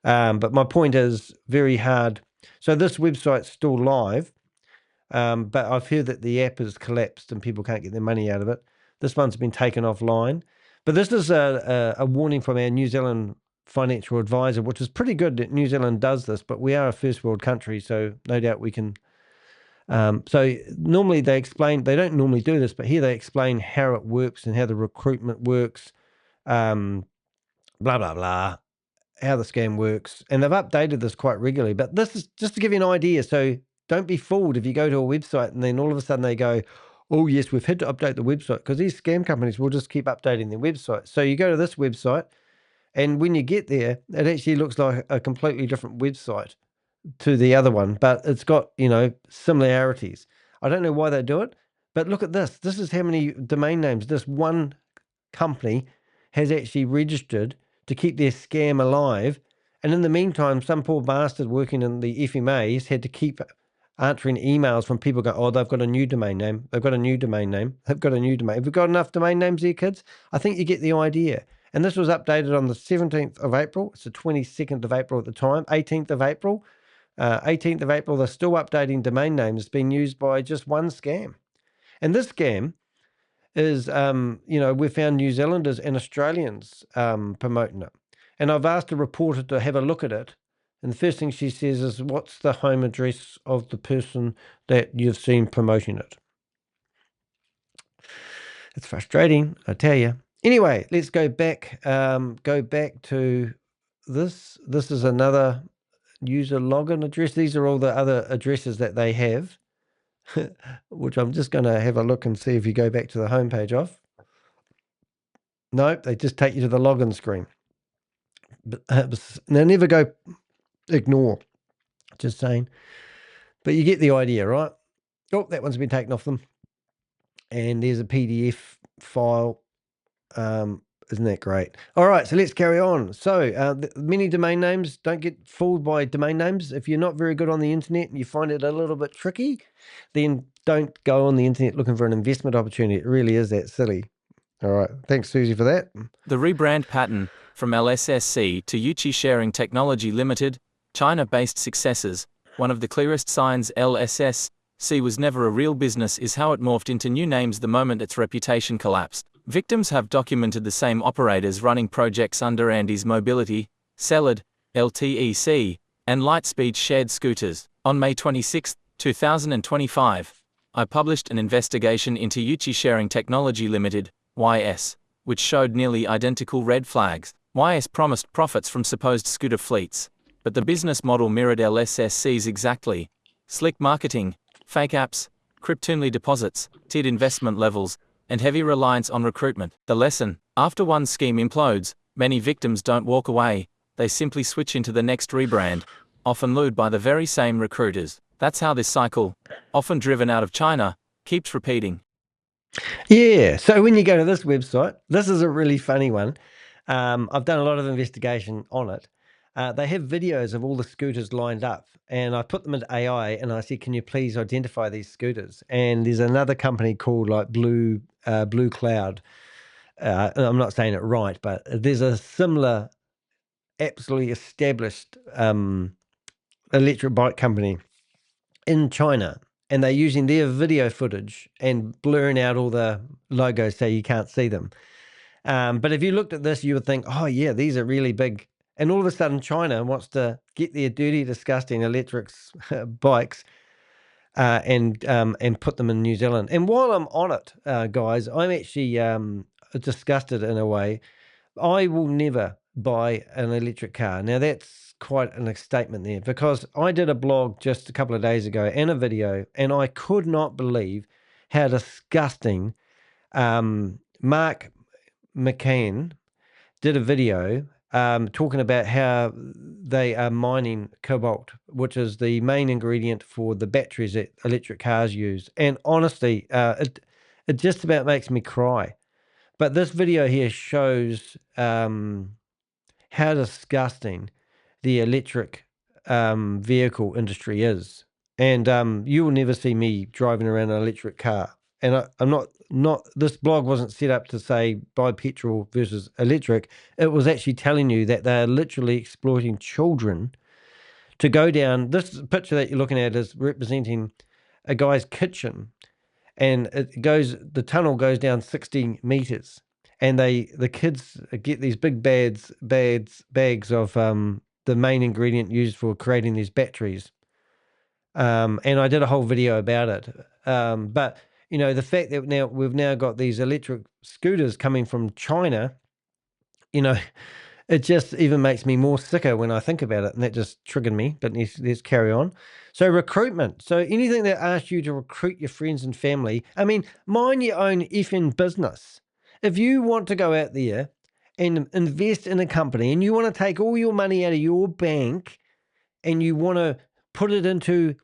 [SPEAKER 1] But my point is very hard. So this website's still live, but I've heard that the app has collapsed and people can't get their money out of it. This one's been taken offline. But this is a warning from our New Zealand financial advisor, which is pretty good that New Zealand does this, but we are a first world country, so no doubt we can. So normally they don't normally do this, but here they explain how it works and how the recruitment works, blah, blah, blah, how the scam works. And they've updated this quite regularly, but this is just to give you an idea. So don't be fooled if you go to a website and then all of a sudden they go, "Oh yes, we've had to update the website," because these scam companies will just keep updating their website. So you go to this website and when you get there, it actually looks like a completely different website to the other one, but it's got, similarities. I don't know why they do it, but look at this. This is how many domain names this one company has actually registered to keep their scam alive. And in the meantime, some poor bastard working in the FMAs had to keep answering emails from people going, "Oh, they've got a new domain name. They've got a new domain name. They've got a new domain." Have we got enough domain names here, kids? I think you get the idea. And this was updated on the 17th of April. It's the 22nd of April at the time, 18th of April. 18th of April, they're still updating domain names. It's been used by just one scam. And this scam is, we found New Zealanders and Australians promoting it. And I've asked a reporter to have a look at it. And the first thing she says is, "What's the home address of the person that you've seen promoting it?" It's frustrating, I tell you. Anyway, let's go back to this. This is another user login address. These are all the other addresses that they have, which I'm just going to have a look and see if you go back to the homepage of. Nope, they just take you to the login screen. But now never go ignore, just saying. But you get the idea, right? Oh, that one's been taken off them. And there's a PDF file. Isn't that great? All right, so let's carry on. So many domain names, don't get fooled by domain names. If you're not very good on the internet and you find it a little bit tricky, then don't go on the internet looking for an investment opportunity. It really is that silly. All right, thanks, Susie, for that.
[SPEAKER 2] The rebrand pattern from LSSC to Yuechi Sharing Technology Limited, China-based successes, one of the clearest signs LSSC was never a real business is how it morphed into new names the moment its reputation collapsed. Victims have documented the same operators running projects under Andes Mobility, Celid, LTEC, and Lightspeed shared scooters. On May 26, 2025, I published an investigation into Yuechi Sharing Technology Limited, YS, which showed nearly identical red flags. YS promised profits from supposed scooter fleets, but the business model mirrored LSSC's exactly. Slick marketing, fake apps, crypto-only deposits, tiered investment levels, and heavy reliance on recruitment. The lesson: after one scheme implodes, many victims don't walk away, they simply switch into the next rebrand, often lured by the very same recruiters. That's how this cycle, often driven out of China, keeps repeating.
[SPEAKER 1] Yeah, so when you go to this website, this is a really funny one. I've done a lot of investigation on it. They have videos of all the scooters lined up, and I put them into AI, and I said, can you please identify these scooters? And there's another company called like Blue Cloud. I'm not saying it right, but there's a similar, absolutely established electric bike company in China, and they're using their video footage and blurring out all the logos so you can't see them. But if you looked at this, you would think, oh yeah, these are really big. And all of a sudden, China wants to get their dirty, disgusting electric bikes and put them in New Zealand. And while I'm on it, guys, I'm actually disgusted in a way. I will never buy an electric car. Now, that's quite an statement there, because I did a blog just a couple of days ago and a video, and I could not believe how disgusting Mark McCann did a video talking about how they are mining cobalt, which is the main ingredient for the batteries that electric cars use. And honestly, it just about makes me cry. But this video here shows how disgusting the electric vehicle industry is. And you will never see me driving around an electric car. And I'm not, this blog wasn't set up to say buy petrol versus electric. It was actually telling you that they're literally exploiting children to go down. This picture that you're looking at is representing a guy's kitchen, and the tunnel goes down 60 meters, and the kids get these big bags of the main ingredient used for creating these batteries. And I did a whole video about it. But you know, the fact that we've now got these electric scooters coming from China, you know, it just even makes me more sicker when I think about it, and that just triggered me. But let's carry on. So recruitment. So anything that asks you to recruit your friends and family, I mean, mind your own effing business. If you want to go out there and invest in a company, and you want to take all your money out of your bank and you want to put it into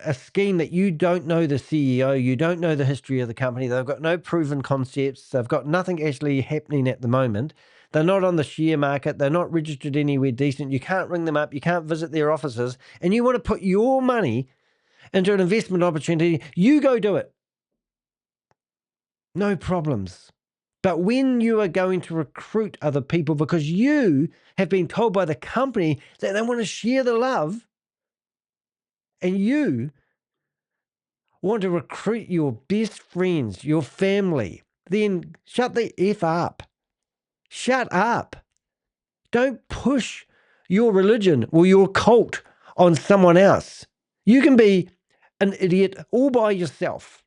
[SPEAKER 1] a scheme that you don't know the CEO, you don't know the history of the company, they've got no proven concepts, they've got nothing actually happening at the moment, they're not on the share market, they're not registered anywhere decent, you can't ring them up, you can't visit their offices, and you want to put your money into an investment opportunity, you go do it. No problems. But when you are going to recruit other people because you have been told by the company that they want to share the love, and you want to recruit your best friends, your family, then shut the F up. Shut up. Don't push your religion or your cult on someone else. You can be an idiot all by yourself.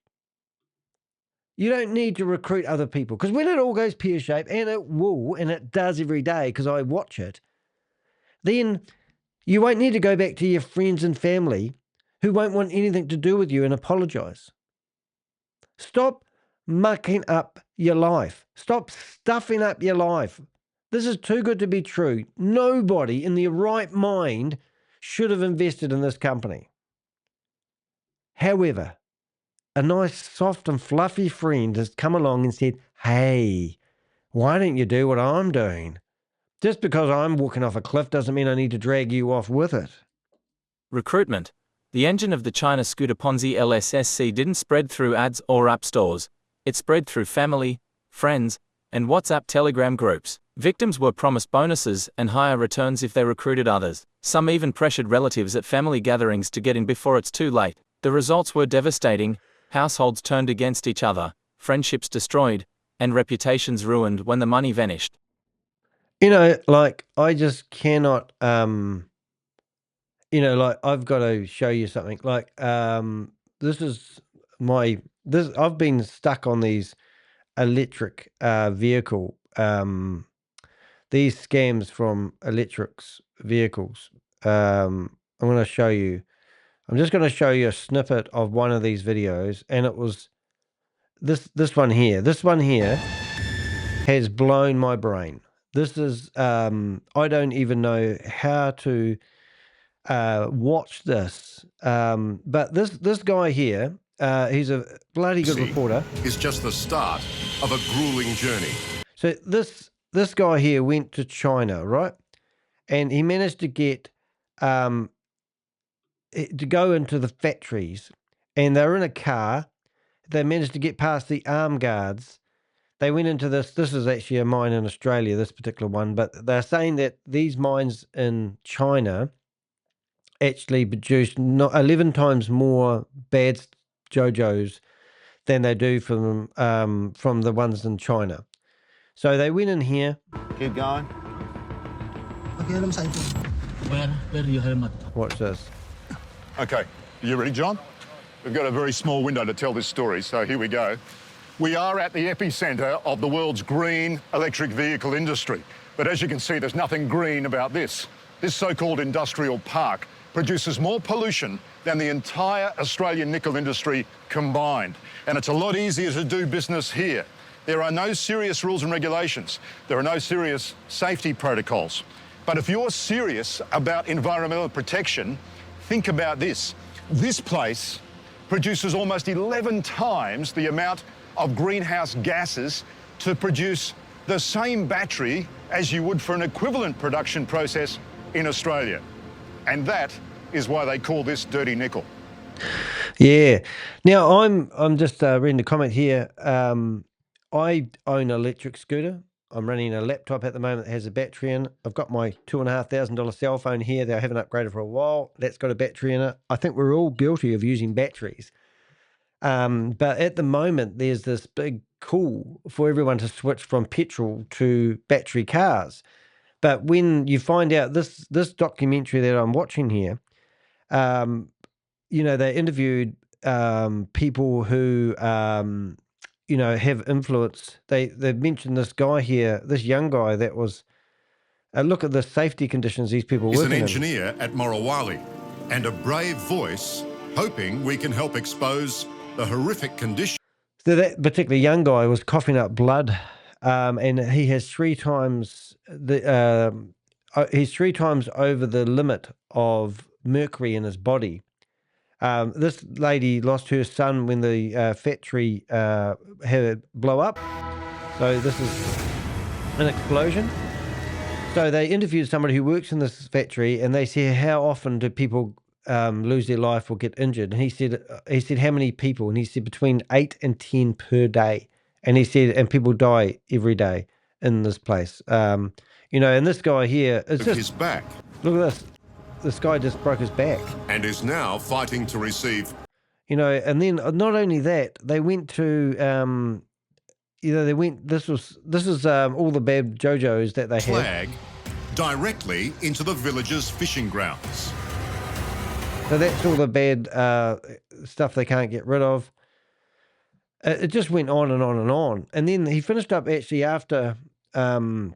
[SPEAKER 1] You don't need to recruit other people, because when it all goes pear-shaped, and it will, and it does every day because I watch it, then You won't need to go back to your friends and family who won't want anything to do with you and apologize. Stop mucking up your life. Stop stuffing up your life. This is too good to be true. Nobody in their right mind should have invested in this company. However, a nice, soft and fluffy friend has come along and said, hey, why don't you do what I'm doing? Just because I'm walking off a cliff doesn't mean I need to drag you off with it.
[SPEAKER 2] Recruitment. The engine of the China scooter Ponzi LSSC didn't spread through ads or app stores. It spread through family, friends, and WhatsApp Telegram groups. Victims were promised bonuses and higher returns if they recruited others. Some even pressured relatives at family gatherings to get in before it's too late. The results were devastating. Households turned against each other, friendships destroyed, and reputations ruined when the money vanished.
[SPEAKER 1] You know, like, I just cannot, you know, like, I've got to show you something. Like, this is I've been stuck on these electric vehicle, these scams from electrics vehicles. I'm going to show you. I'm just going to show you a snippet of one of these videos, and it was this one here. This one here has blown my brain. This is I don't even know how to watch this. But this guy here, he's a bloody good reporter.
[SPEAKER 5] Is just the start of a grueling journey.
[SPEAKER 1] So this guy here went to China, right? And he managed to get to go into the factories, and they were in a car. They managed to get past the armed guards. They went into this. This is actually a mine in Australia, this particular one, but they're saying that these mines in China actually produce 11 times more bad JoJos than they do from the ones in China. So they went in here.
[SPEAKER 6] Keep going.
[SPEAKER 7] Where your helmet?
[SPEAKER 1] Watch this.
[SPEAKER 5] Okay, you ready, John? We've got a very small window to tell this story, so here we go. We are at the epicenter of the world's green electric vehicle industry. But as you can see, there's nothing green about this. This so-called industrial park produces more pollution than the entire Australian nickel industry combined. And it's a lot easier to do business here. There are no serious rules and regulations. There are no serious safety protocols. But if you're serious about environmental protection, think about this. This place produces almost 11 times the amount of greenhouse gases to produce the same battery as you would for an equivalent production process in Australia. And that is why they call this dirty nickel.
[SPEAKER 1] Yeah. Now I'm just reading the comment here. I own an electric scooter. I'm running a laptop at the moment that has a battery in it. I've got my $2,500 cell phone here that I haven't upgraded for a while. That's got a battery in it. I think we're all guilty of using batteries. But at the moment, there's this big call for everyone to switch from petrol to battery cars. But when you find out this documentary that I'm watching here, you know, they interviewed people who you know, have influence. They mentioned this guy here, this young guy that was. Look at the safety conditions these people
[SPEAKER 5] He's
[SPEAKER 1] working
[SPEAKER 5] an
[SPEAKER 1] in.
[SPEAKER 5] engineer at Morawali and a brave voice, hoping we can help expose the horrific conditions.
[SPEAKER 1] So that particular young guy was coughing up blood, and he has 3 times he's 3 times over the limit of mercury in his body. This lady lost her son when the factory had it blow up. So this is an explosion. So they interviewed somebody who works in this factory, and they said, how often do people lose their life or get injured? And he said, how many people? And he said between 8 and 10 per day. And he said, and people die every day in this place. You know, and this guy here, it's just,
[SPEAKER 5] his back.
[SPEAKER 1] Look at this. This guy just broke his back.
[SPEAKER 5] And is now fighting to receive.
[SPEAKER 1] You know, and then not only that, they went to, you know, this is all the bad JoJos that they had.
[SPEAKER 5] Flag directly into the villagers' fishing grounds.
[SPEAKER 1] So that's all the bad stuff they can't get rid of. It just went on and on and on. And then he finished up actually after all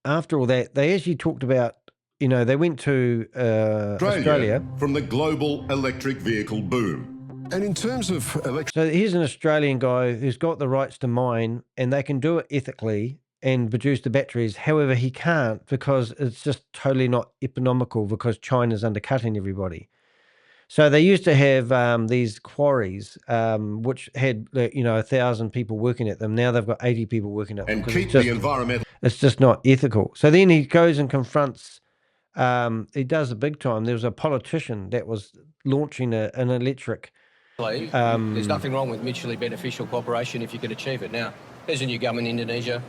[SPEAKER 1] that, they actually talked about, you know, they went to Australia.
[SPEAKER 6] From the global electric vehicle boom.
[SPEAKER 5] And in terms of electric...
[SPEAKER 1] So here's an Australian guy who's got the rights to mine, and they can do it ethically and produce the batteries. However, he can't because it's just totally not economical because China's undercutting everybody. So they used to have these quarries, which had, 1,000 people working at them. Now they've got 80 people working at them.
[SPEAKER 6] And keep the environmental...
[SPEAKER 1] It's just not ethical. So then he goes and confronts, he does a big time. There was a politician that was launching an electric...
[SPEAKER 8] There's nothing wrong with mutually beneficial cooperation if you can achieve it. Now, there's a new government in Indonesia.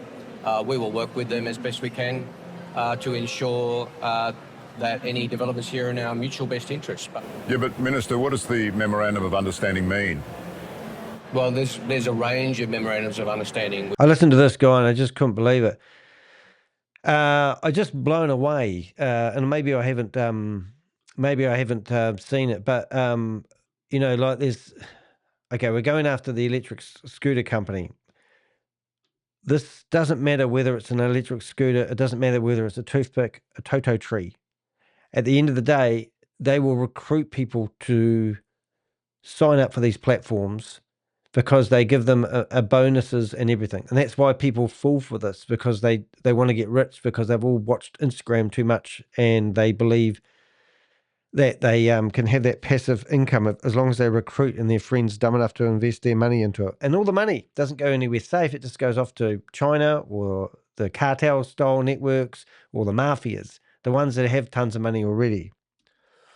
[SPEAKER 8] We will work with them as best we can to ensure that any developments here are in our mutual best interest.
[SPEAKER 5] Yeah, but Minister, what does the Memorandum of Understanding mean?
[SPEAKER 8] Well, there's a range of memorandums of understanding.
[SPEAKER 1] I listened to this guy and I just couldn't believe it. I just blown away, and maybe I haven't seen it, but like there's, okay, we're going after the electric scooter company. This doesn't matter whether it's an electric scooter. It doesn't matter whether it's a toothpick, a toto tree. At the end of the day, they will recruit people to sign up for these platforms because they give them a bonuses and everything. And that's why people fall for this, because they want to get rich because they've all watched Instagram too much and they believe that they can have that passive income as long as they recruit and their friends dumb enough to invest their money into it. And all the money doesn't go anywhere safe. It just goes off to China or the cartel-style networks or the mafias, the ones that have tons of money already.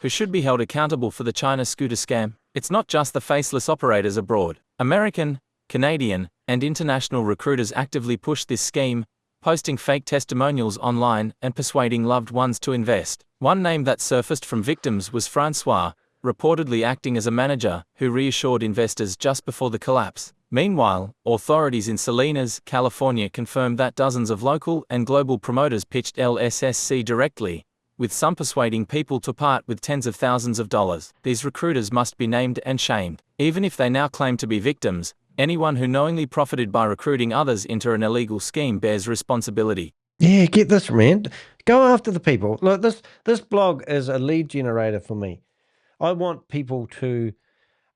[SPEAKER 2] Who should be held accountable for the China scooter scam? It's not just the faceless operators abroad. American, Canadian, and international recruiters actively push this scheme, posting fake testimonials online and persuading loved ones to invest. One name that surfaced from victims was Francois, reportedly acting as a manager, who reassured investors just before the collapse. Meanwhile, authorities in Salinas, California confirmed that dozens of local and global promoters pitched LSSC directly, with some persuading people to part with tens of thousands of dollars. These recruiters must be named and shamed. Even if they now claim to be victims, anyone who knowingly profited by recruiting others into an illegal scheme bears responsibility.
[SPEAKER 1] Yeah, get this, man. Go after the people. Look, this blog is a lead generator for me. I want people to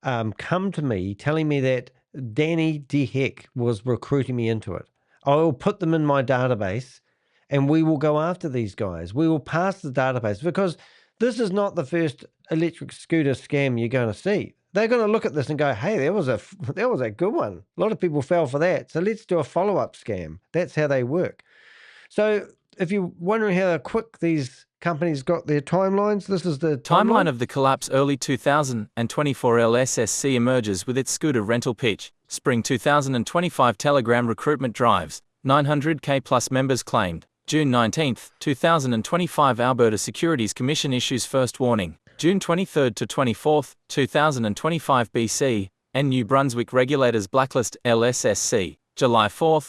[SPEAKER 1] come to me telling me that Danny DeHeck was recruiting me into it. I will put them in my database and we will go after these guys. We will pass the database because this is not the first electric scooter scam you're going to see. They're going to look at this and go, hey, that was a good one. A lot of people fell for that. So let's do a follow-up scam. That's how they work. So if you're wondering how quick these companies got their timelines, this is the
[SPEAKER 2] timeline of the collapse. Early 2024 LSSC emerges with its scooter rental pitch. Spring 2025 Telegram recruitment drives. 900k plus members claimed. June 19, 2025 Alberta Securities Commission issues first warning. June 23 to 24, 2025 BC, and New Brunswick regulators blacklist LSSC. July 4,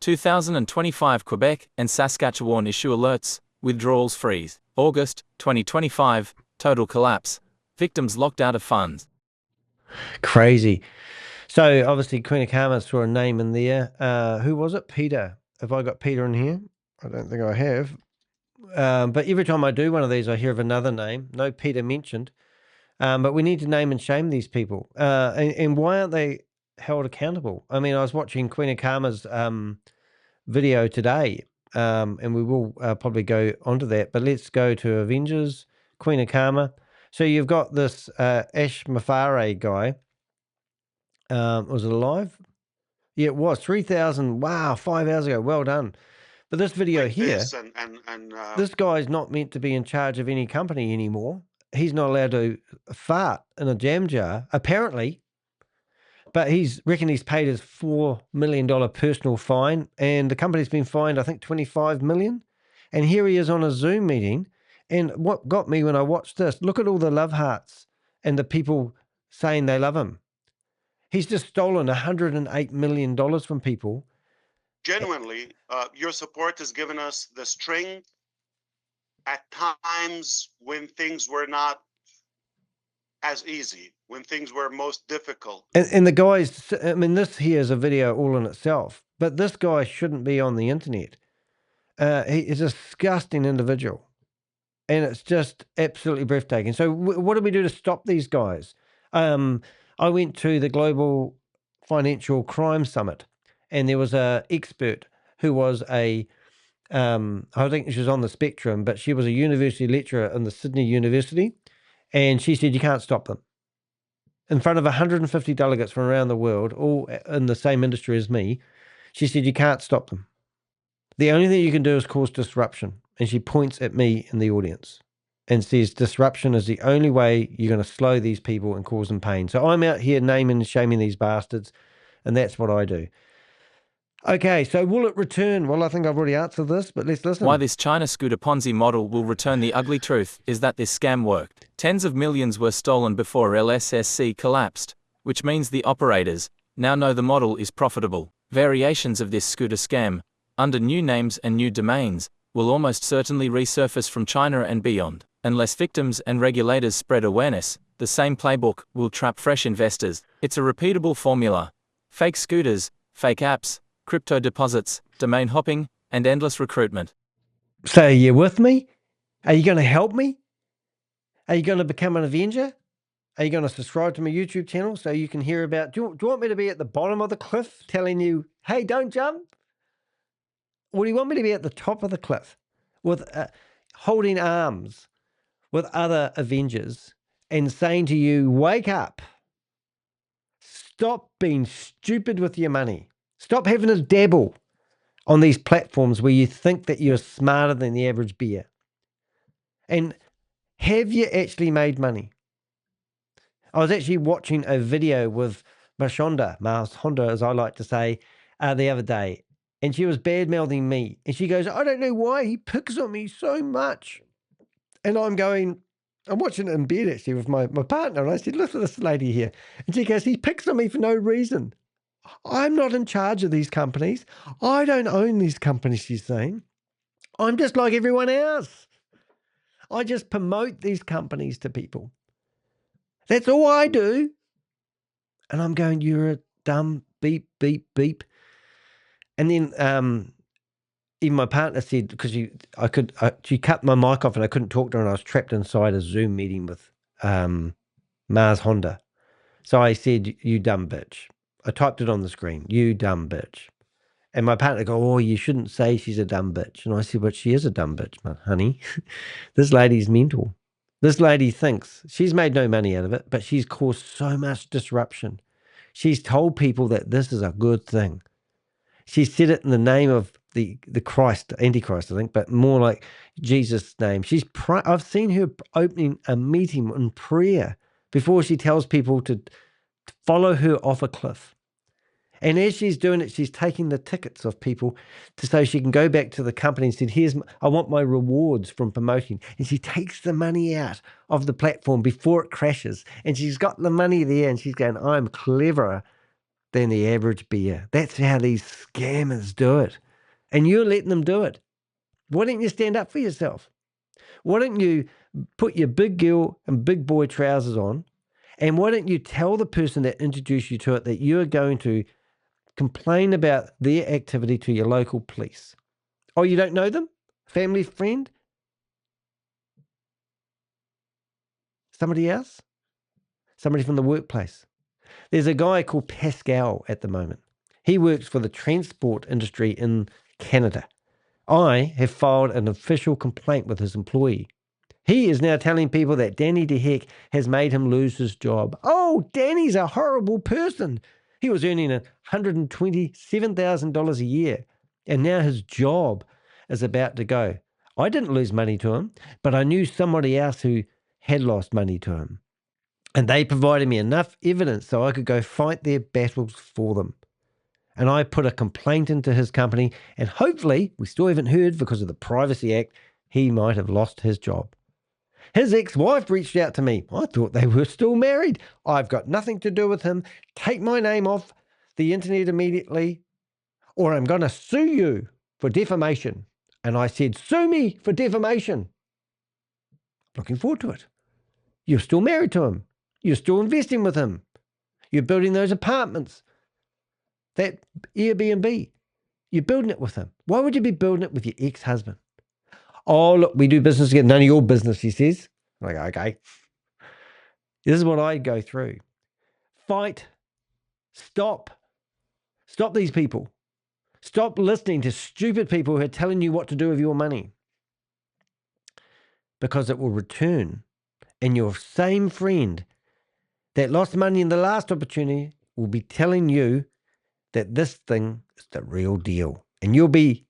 [SPEAKER 2] 2025 Quebec and Saskatchewan issue alerts, withdrawals freeze. August 2025, total collapse. Victims locked out of funds.
[SPEAKER 1] Crazy. So obviously Queen of Karma saw a name in there. Who was it? Peter. Have I got Peter in here? I don't think I have. But every time I do one of these, I hear of another name. No Peter mentioned. But we need to name and shame these people. And why aren't they held accountable? I mean, I was watching Queen of Karma's video today, and we will probably go onto that. But let's go to Avengers, Queen of Karma. So you've got this Ash Mafare guy. Was it alive? Yeah, it was. 3,000. Wow, 5 hours ago. Well done. But this video here, this guy's not meant to be in charge of any company anymore. He's not allowed to fart in a jam jar, apparently. But reckon he's paid his $4 million personal fine, and the company's been fined, I think, $25 million. And here he is on a Zoom meeting. And what got me when I watched this, look at all the love hearts and the people saying they love him. He's just stolen $108 million from people.
[SPEAKER 9] Genuinely, your support has given us the strength at times when things were not as easy, when things were most difficult.
[SPEAKER 1] And the guys, I mean, this here is a video all in itself, but this guy shouldn't be on the internet. He is a disgusting individual. And it's just absolutely breathtaking. So what do we do to stop these guys? I went to the Global Financial Crime Summit, and there was a expert who was I think she was on the spectrum, but she was a university lecturer in the Sydney University, and she said you can't stop them. In front of 150 delegates from around the world, all in the same industry as me, she said you can't stop them. The only thing you can do is cause disruption. And she points at me in the audience and says disruption is the only way you're going to slow these people and cause them pain. So I'm out here naming and shaming these bastards, and that's what I do. Okay, so will it return? Well, I think I've already answered this, but let's listen.
[SPEAKER 2] Why this China scooter Ponzi model will return. The ugly truth is that this scam worked. Tens of millions were stolen before LSSC collapsed, which means the operators now know the model is profitable. Variations of this scooter scam, under new names and new domains, will almost certainly resurface from China and beyond. Unless victims and regulators spread awareness, the same playbook will trap fresh investors. It's a repeatable formula. Fake scooters, fake apps, crypto deposits, domain hopping, and endless recruitment.
[SPEAKER 1] So are you with me? Are you going to help me? Are you going to become an Avenger? Are you going to subscribe to my YouTube channel so you can hear about... Do you want me to be at the bottom of the cliff telling you, hey, don't jump? Or do you want me to be at the top of the cliff with holding arms with other Avengers and saying to you, wake up. Stop being stupid with your money. Stop having a dabble on these platforms where you think that you're smarter than the average bear. And have you actually made money? I was actually watching a video with Mars Honda, as I like to say, the other day. And she was bad-mouthing me. And she goes, I don't know why he picks on me so much. And I'm watching it in bed actually with my partner. And I said, look at this lady here. And she goes, he picks on me for no reason. I'm not in charge of these companies. I don't own these companies, she's saying. I'm just like everyone else. I just promote these companies to people. That's all I do. And I'm going, you're a dumb beep, beep, beep. And then even my partner said, because she cut my mic off and I couldn't talk to her and I was trapped inside a Zoom meeting with Mars Honda. So I said, you dumb bitch. I typed it on the screen, you dumb bitch. And my partner go, oh, you shouldn't say she's a dumb bitch. And I said, but she is a dumb bitch, honey. This lady's mental. This lady thinks she's made no money out of it, but she's caused so much disruption. She's told people that this is a good thing. She said it in the name of the Christ, Antichrist, I think, but more like Jesus' name. I've seen her opening a meeting in prayer before she tells people to follow her off a cliff. And as she's doing it, she's taking the tickets of people so she can go back to the company and said, I want my rewards from promoting. And she takes the money out of the platform before it crashes. And she's got the money there and she's going, I'm cleverer than the average bear. That's how these scammers do it. And you're letting them do it. Why don't you stand up for yourself? Why don't you put your big girl and big boy trousers on? And why don't you tell the person that introduced you to it that you're going to complain about their activity to your local police? Oh, you don't know them? Family friend? Somebody else? Somebody from the workplace? There's a guy called Pascal at the moment. He works for the transport industry in Canada. I have filed an official complaint with his employee. He is now telling people that Danny DeHeck has made him lose his job. Oh, Danny's a horrible person. He was earning $127,000 a year, and now his job is about to go. I didn't lose money to him, but I knew somebody else who had lost money to him. And they provided me enough evidence so I could go fight their battles for them. And I put a complaint into his company, and hopefully, we still haven't heard because of the Privacy Act, he might have lost his job. His ex-wife reached out to me. I thought they were still married. I've got nothing to do with him. Take my name off the internet immediately, or I'm going to sue you for defamation. And I said, sue me for defamation. Looking forward to it. You're still married to him. You're still investing with him. You're building those apartments. That Airbnb. You're building it with him. Why would you be building it with your ex-husband? Oh, look, we do business together. None of your business, he says. I'm like, okay. This is what I go through. Fight. Stop these people. Stop listening to stupid people who are telling you what to do with your money, because it will return. And your same friend that lost money in the last opportunity will be telling you that this thing is the real deal. And you'll be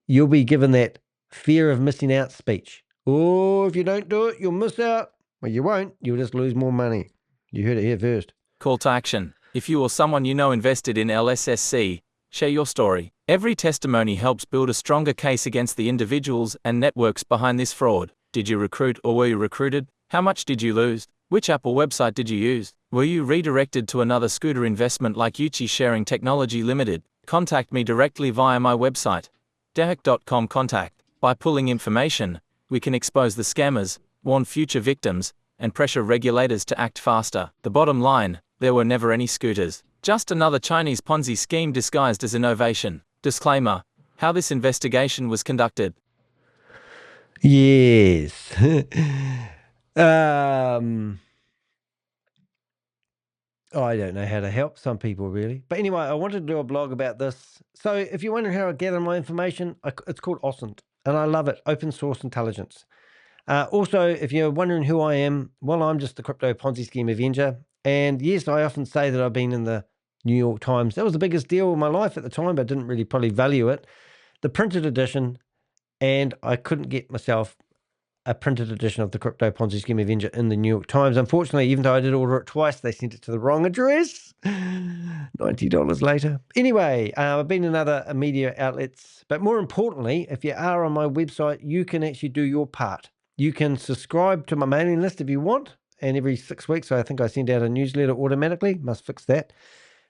[SPEAKER 1] given that fear of missing out speech. Oh, if you don't do it, you'll miss out. Well, you won't. You'll just lose more money. You heard it here first.
[SPEAKER 2] Call to action. If you or someone you know invested in LSSC, share your story. Every testimony helps build a stronger case against the individuals and networks behind this fraud. Did you recruit or were you recruited? How much did you lose? Which app or website did you use? Were you redirected to another scooter investment like Yuechi Sharing Technology Limited? Contact me directly via my website, dehek.com contact. By pulling information, we can expose the scammers, warn future victims, and pressure regulators to act faster. The bottom line, there were never any scooters. Just another Chinese Ponzi scheme disguised as innovation. Disclaimer: how this investigation was conducted.
[SPEAKER 1] Yes. I don't know how to help some people, really. But anyway, I wanted to do a blog about this. So if you're wondering how I gather my information, it's called OSINT, and I love it, open source intelligence. Also, if you're wondering who I am, well, I'm just the crypto Ponzi scheme avenger. And yes, I often say that I've been in the New York Times. That was the biggest deal of my life at the time, but I didn't really probably value it. The printed edition, and I couldn't get myself a printed edition of the Crypto Ponzi Scheme Avenger in the New York Times. Unfortunately, even though I did order it twice, they sent it to the wrong address. $90 later. Anyway, I've been in other media outlets. But more importantly, if you are on my website, you can actually do your part. You can subscribe to my mailing list if you want. And every 6 weeks, I think I send out a newsletter automatically. Must fix that.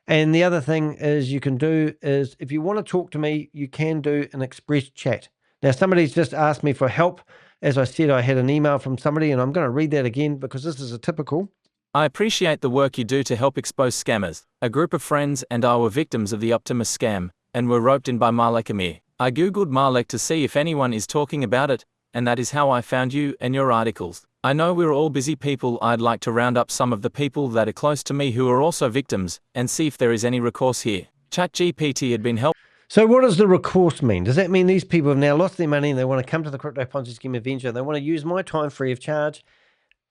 [SPEAKER 1] And the other thing is you can do is, if you want to talk to me, you can do an express chat. Now, somebody's just asked me for help. As I said, I had an email from somebody, and I'm going to read that again because this is a typical.
[SPEAKER 2] I appreciate the work you do to help expose scammers. A group of friends and I were victims of the Optimus scam, and were roped in by Marlek Amir. I googled Marlek to see if anyone is talking about it, and that is how I found you and your articles. I know we're all busy people. I'd like to round up some of the people that are close to me who are also victims, and see if there is any recourse here. ChatGPT had been helpful.
[SPEAKER 1] So what does the recourse mean? Does that mean these people have now lost their money and they want to come to the Crypto Ponzi Scheme Avenger and they want to use my time free of charge?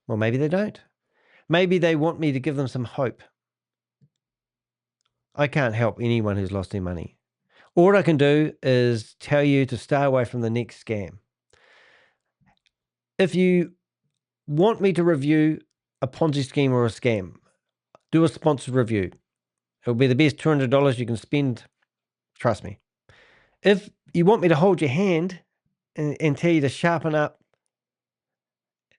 [SPEAKER 1] Well, maybe they don't. Maybe they want me to give them some hope. I can't help anyone who's lost their money. All I can do is tell you to stay away from the next scam. If you want me to review a Ponzi scheme or a scam, do a sponsored review. It'll be the best $200 you can spend. Trust me. If you want me to hold your hand and tell you to sharpen up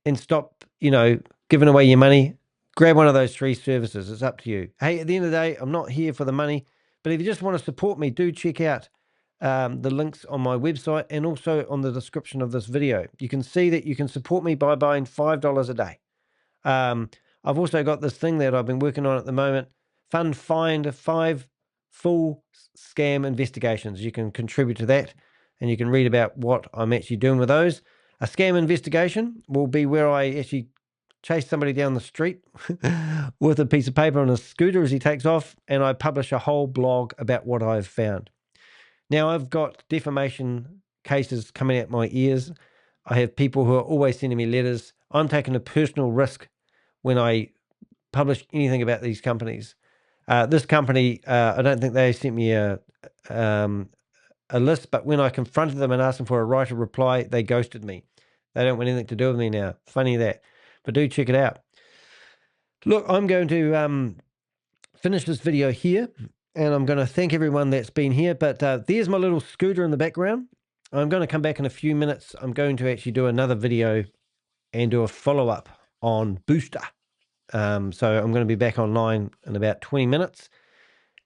[SPEAKER 1] and stop, giving away your money, grab one of those 3 services. It's up to you. Hey, at the end of the day, I'm not here for the money. But if you just want to support me, do check out the links on my website and also on the description of this video. You can see that you can support me by buying $5 a day. I've also got this thing that I've been working on at the moment, Find 5 full scam investigations. You can contribute to that and you can read about what I'm actually doing with those. A scam investigation will be where I actually chase somebody down the street with a piece of paper on a scooter as he takes off, and I publish a whole blog about what I've found. Now, I've got defamation cases coming out my ears. I have people who are always sending me letters. I'm taking a personal risk when I publish anything about these companies. This company, I don't think they sent me a list, but when I confronted them and asked them for a right of reply, they ghosted me. They don't want anything to do with me now. Funny that. But do check it out. Look, I'm going to finish this video here, and I'm going to thank everyone that's been here. But there's my little scooter in the background. I'm going to come back in a few minutes. I'm going to actually do another video and do a follow-up on Booster. So I'm going to be back online in about 20 minutes,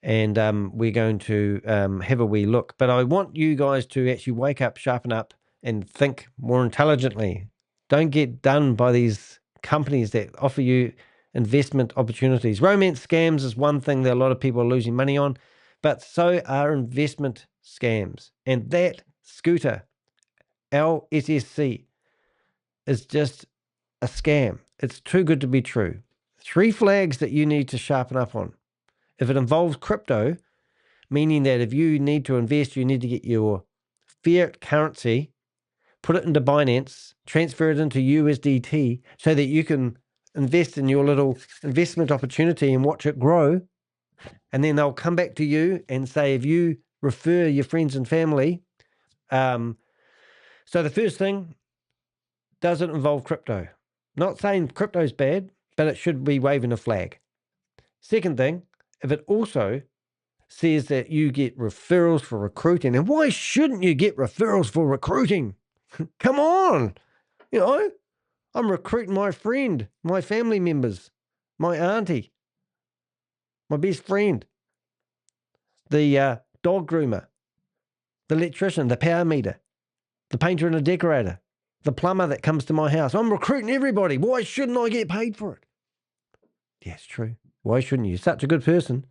[SPEAKER 1] and we're going to have a wee look. But I want you guys to actually wake up, sharpen up, and think more intelligently. Don't get done by these companies that offer you investment opportunities. Romance scams is one thing that a lot of people are losing money on, but so are investment scams. And that scooter LSSC is just a scam. It's too good to be true. 3 flags that you need to sharpen up on. If it involves crypto, meaning that if you need to invest, you need to get your fiat currency, put it into Binance, transfer it into USDT so that you can invest in your little investment opportunity and watch it grow. And then they'll come back to you and say, if you refer your friends and family. So the first thing, does it involve crypto? Not saying crypto's bad, but it should be waving a flag. Second thing, if it also says that you get referrals for recruiting, and why shouldn't you get referrals for recruiting? Come on. I'm recruiting my friend, my family members, my auntie, my best friend, the dog groomer, the electrician, the power meter, the painter and the decorator, the plumber that comes to my house. I'm recruiting everybody. Why shouldn't I get paid for it? Yeah, it's true. Why shouldn't you? Such a good person.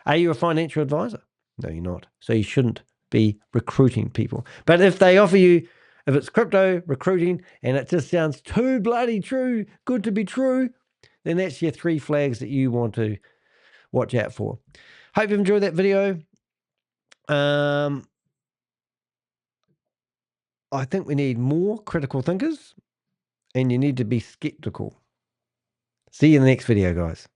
[SPEAKER 1] Are you a financial advisor? No, you're not. So you shouldn't be recruiting people. But if they offer you, if it's crypto recruiting and it just sounds too bloody true, good to be true, then that's your 3 flags that you want to watch out for. Hope you've enjoyed that video. I think we need more critical thinkers, and you need to be skeptical. See you in the next video, guys.